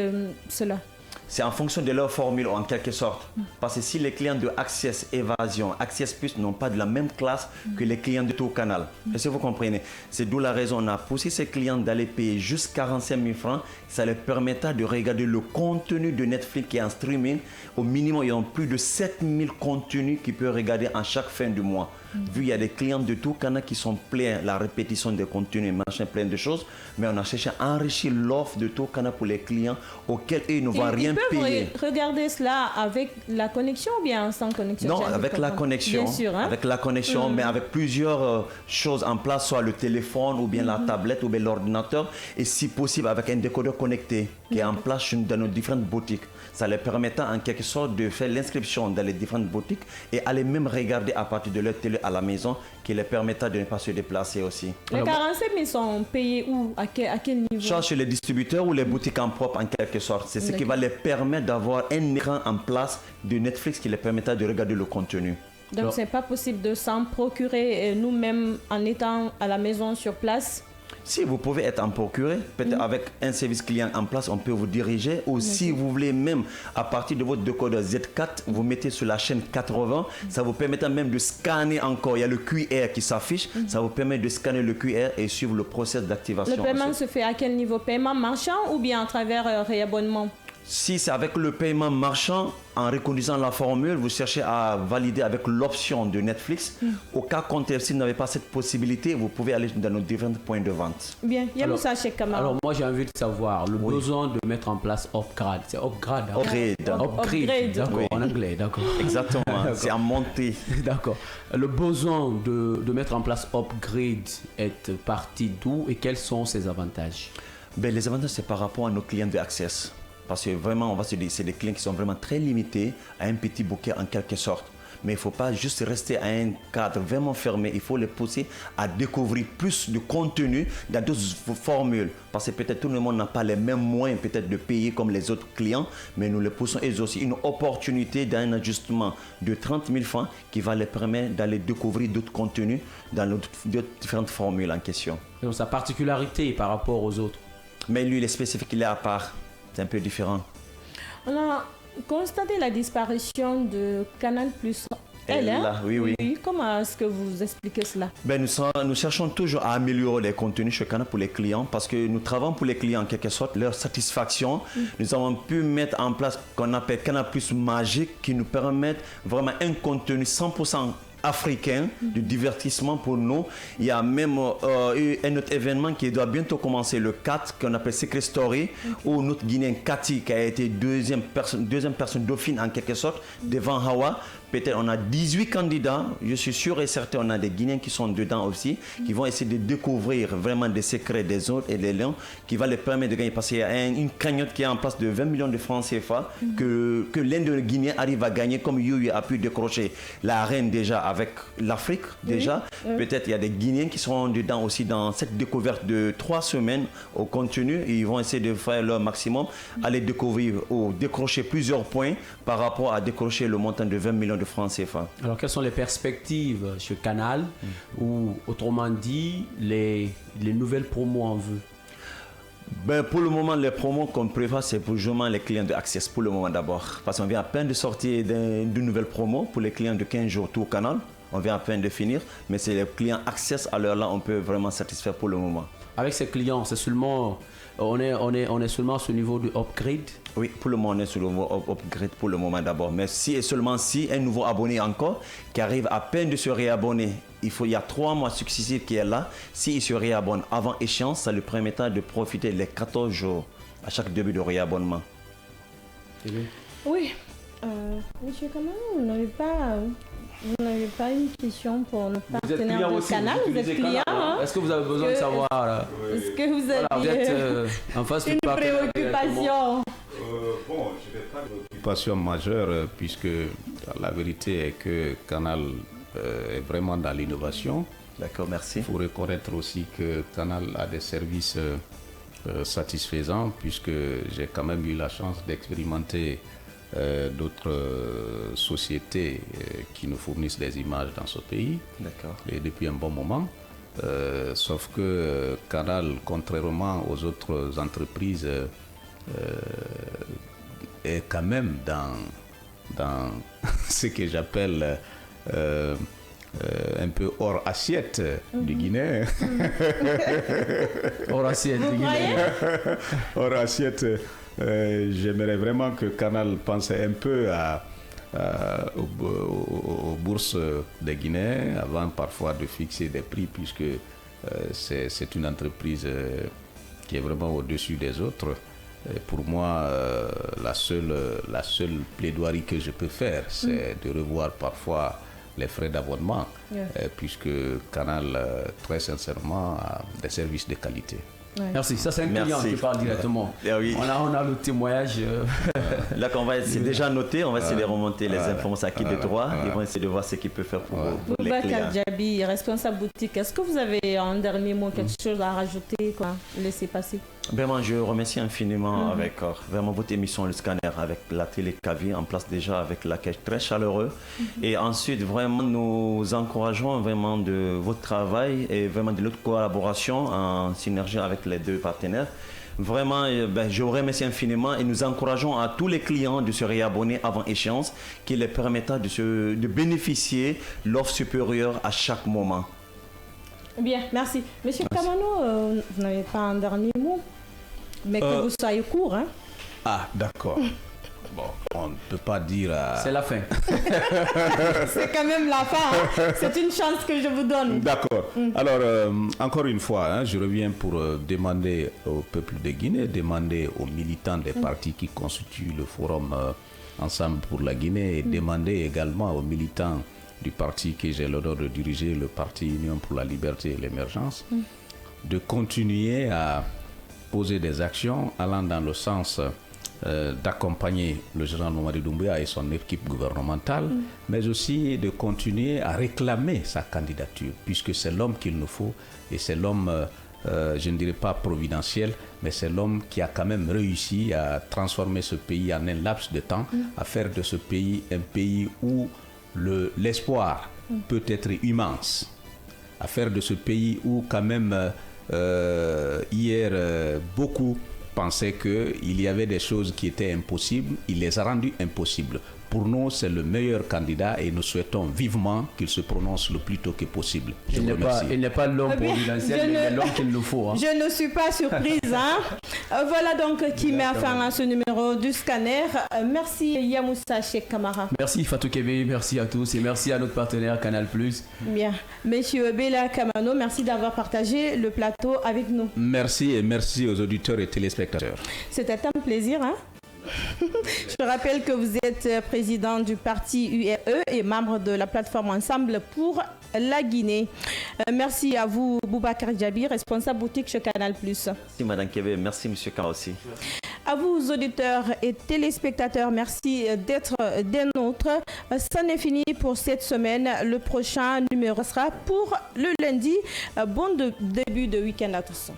cela? C'est en fonction de leur formule en quelque sorte. Parce que si les clients de Access, Évasion, Access Plus n'ont pas de la même classe que les clients de tout canal. Est-ce que vous comprenez? C'est d'où la raison on a poussé ces clients d'aller payer juste 45 000 francs. Ça leur permettra de regarder le contenu de Netflix qui est en streaming. Au minimum, ils ont plus de 7 000 contenus qu'ils peuvent regarder en chaque fin du mois. Vu qu'il y a des clients de tout canal qui sont pleins la répétition des contenus, machin, plein de choses, mais on a cherché à enrichir l'offre de tout canal pour les clients auxquels eux ne vont rien payer. Ils peuvent regarder cela avec la connexion ou bien sans connexion? Non, avec la connexion. Bien sûr, hein? Avec la connexion, mais avec plusieurs choses en place, soit le téléphone ou bien la tablette ou bien l'ordinateur, et si possible avec un décodeur connecté qui est en place dans nos différentes boutiques. Ça leur permettra en quelque sorte de faire l'inscription dans les différentes boutiques et aller même regarder à partir de leur télé à la maison, qui leur permettra de ne pas se déplacer aussi. Les 45 000 sont payés où? À quel niveau? Soit chez les distributeurs ou les boutiques en propre en quelque sorte. C'est ce qui va les permettre d'avoir un écran en place de Netflix qui les permettra de regarder le contenu. Donc c'est pas possible de s'en procurer nous-mêmes en étant à la maison sur place? Si vous pouvez être en procuré, peut-être avec un service client en place, on peut vous diriger. Ou si vous voulez même, à partir de votre décodeur Z4, vous mettez sur la chaîne 80, ça vous permettra même de scanner encore. Il y a le QR qui s'affiche, ça vous permet de scanner le QR et suivre le process d'activation. Le paiement se fait à quel niveau? Paiement marchand ou bien à travers réabonnement? Si c'est avec le paiement marchand, en reconnaissant la formule, vous cherchez à valider avec l'option de Netflix. Au cas contraire, si vous n'avez pas cette possibilité, vous pouvez aller dans nos différents points de vente. Bien, Yamoussa Cheikh Kamara. Alors moi j'ai envie de savoir le besoin de mettre en place upgrade. C'est upgrade. Upgrade, d'accord, en anglais, d'accord. Exactement, c'est en montée. D'accord. Le besoin de mettre en place upgrade est parti d'où et quels sont ses avantages? Les avantages, c'est par rapport à nos clients de Access. Parce que vraiment, on va se dire, c'est des clients qui sont vraiment très limités à un petit bouquet en quelque sorte. Mais il ne faut pas juste rester à un cadre vraiment fermé. Il faut les pousser à découvrir plus de contenu dans d'autres formules. Parce que peut-être tout le monde n'a pas les mêmes moyens peut-être de payer comme les autres clients. Mais nous les poussons eux aussi une opportunité d'un ajustement de 30 000 francs qui va les permettre d'aller découvrir d'autres contenus dans d'autres différentes formules en question. Donc sa particularité par rapport aux autres? Mais lui, il est spécifique, il est à part. C'est un peu différent. On a constaté la disparition de Canal Plus. Oui. Comment est-ce que vous expliquez cela? Nous cherchons toujours à améliorer les contenus chez Canal pour les clients parce que nous travaillons pour les clients en quelque sorte, leur satisfaction. Nous avons pu mettre en place ce qu'on appelle Canal Plus magique qui nous permet vraiment un contenu 100% africain, de divertissement pour nous. Il y a même eu un autre événement qui doit bientôt commencer le 4, qu'on appelle Secret Story, où notre Guinéen Cathy, qui a été deuxième personne dauphine en quelque sorte, devant Hawa. Peut-être on a 18 candidats, je suis sûr et certain, on a des Guinéens qui sont dedans aussi, qui vont essayer de découvrir vraiment des secrets des autres et des lions, qui va les permettre de gagner. Parce qu'il y a une cagnotte qui est en place de 20 millions de francs CFA, que l'un de nos Guinéens arrive à gagner, comme Youi a pu décrocher la reine déjà avec l'Afrique déjà. Peut-être il y a des Guinéens qui seront dedans aussi dans cette découverte de 3 semaines au contenu. Ils vont essayer de faire leur maximum, aller découvrir ou décrocher plusieurs points par rapport à décrocher le montant de 20 millions de francs CFA. Alors, quelles sont les perspectives chez Canal ou, autrement dit, les nouvelles promos en vue? Pour le moment, les promos qu'on prévoit, c'est pour justement les clients de Access, pour le moment d'abord. Parce qu'on vient à peine de sortir d'une nouvelle promo pour les clients de 15 jours tout au Canal. On vient à peine de finir, mais c'est les clients Access, à l'heure là, on peut vraiment satisfaire pour le moment. Avec ces clients, c'est seulement... On est seulement sur le niveau du upgrade? Oui, pour le moment, on est sur le niveau upgrade pour le moment d'abord. Mais si et seulement si un nouveau abonné encore qui arrive à peine de se réabonner, il y a 3 mois successifs qui est là. S'il se réabonne avant échéance, ça lui permettra de profiter les 14 jours à chaque début de réabonnement. Oui. Monsieur Kamano, vous n'avez pas une question pour nos partenaires de Canal? Vous êtes client, hein? Est-ce que vous avez besoin de savoir là? Est-ce que vous avez vous êtes, en face une préoccupation? Bon, je n'ai pas de préoccupation majeure puisque la vérité est que Canal est vraiment dans l'innovation. D'accord, merci. Il faut reconnaître aussi que Canal a des services satisfaisants puisque j'ai quand même eu la chance d'expérimenter d'autres sociétés qui nous fournissent des images dans ce pays. D'accord. Et depuis un bon moment. Sauf que Canal, contrairement aux autres entreprises, est quand même dans ce que j'appelle un peu hors assiette du Guinée. Hors assiette du Guinée. Hors assiette. J'aimerais vraiment que Canal pense un peu aux bourses des Guinéens avant parfois de fixer des prix puisque c'est une entreprise qui est vraiment au-dessus des autres. Et pour moi, la seule plaidoirie que je peux faire, c'est de revoir parfois les frais d'abonnement puisque Canal, très sincèrement, a des services de qualité. Ouais. Merci. Ça, c'est un client qui parle directement. Oui. On a le témoignage. Là, c'est déjà noté. On va essayer de remonter les informations à qui de droit. Ils vont essayer de voir ce qu'ils peuvent faire pour les clients. Djabi, responsable boutique, est-ce que vous avez en dernier mot quelque chose à rajouter, laisser passer? Vraiment, je remercie infiniment avec vraiment votre émission Le Scanner avec la télé Kavi en place déjà avec l'accueil très chaleureux. Et ensuite, vraiment, nous encourageons vraiment de votre travail et vraiment de notre collaboration en synergie avec les 2 partenaires. Vraiment, je vous remercie infiniment et nous encourageons à tous les clients de se réabonner avant échéance qui les permettra de bénéficier de l'offre supérieure à chaque moment. Bien, merci. Monsieur Kamano, vous n'avez pas un dernier mot, mais que vous soyez court, hein? Ah, d'accord. Bon, on ne peut pas dire... C'est la fin. C'est quand même la fin, hein? C'est une chance que je vous donne. D'accord. Alors, encore une fois, je reviens pour demander au peuple de Guinée, demander aux militants des partis qui constituent le forum Ensemble pour la Guinée et demander également aux militants du parti que j'ai l'honneur de diriger, le parti Union pour la Liberté et l'Émergence, de continuer à poser des actions allant dans le sens d'accompagner le général Mamadi Doumbouya et son équipe gouvernementale, mais aussi de continuer à réclamer sa candidature, puisque c'est l'homme qu'il nous faut, et c'est l'homme, je ne dirais pas providentiel, mais c'est l'homme qui a quand même réussi à transformer ce pays en un laps de temps, à faire de ce pays un pays où l'espoir peut être immense, à faire de ce pays où quand même hier, beaucoup pensaient qu'il y avait des choses qui étaient impossibles. Il les a rendues impossibles. Pour nous, c'est le meilleur candidat et nous souhaitons vivement qu'il se prononce le plus tôt que possible. Je vous remercie. Il n'est pas l'homme providentiel, mais l'homme qu'il nous faut. Hein. Je ne suis pas surprise. Hein. Voilà donc qui met fin à ce numéro du scanner. Merci Yamoussa Cheikh Kamara. Merci Fatou Kébé, merci à tous et merci à notre partenaire Canal+. Bien. Monsieur Bella Kamano, merci d'avoir partagé le plateau avec nous. Merci et merci aux auditeurs et téléspectateurs. C'était un plaisir. Hein. Je rappelle que vous êtes président du parti URE et membre de la plateforme Ensemble pour la Guinée. Merci à vous, Boubacar Djabi, responsable boutique chez Canal+. Merci Madame Kébé, merci Monsieur Kara aussi. À vous, auditeurs et téléspectateurs, merci d'être des nôtres. Ça n'est fini pour cette semaine. Le prochain numéro sera pour le lundi. Bon début de week-end à tous.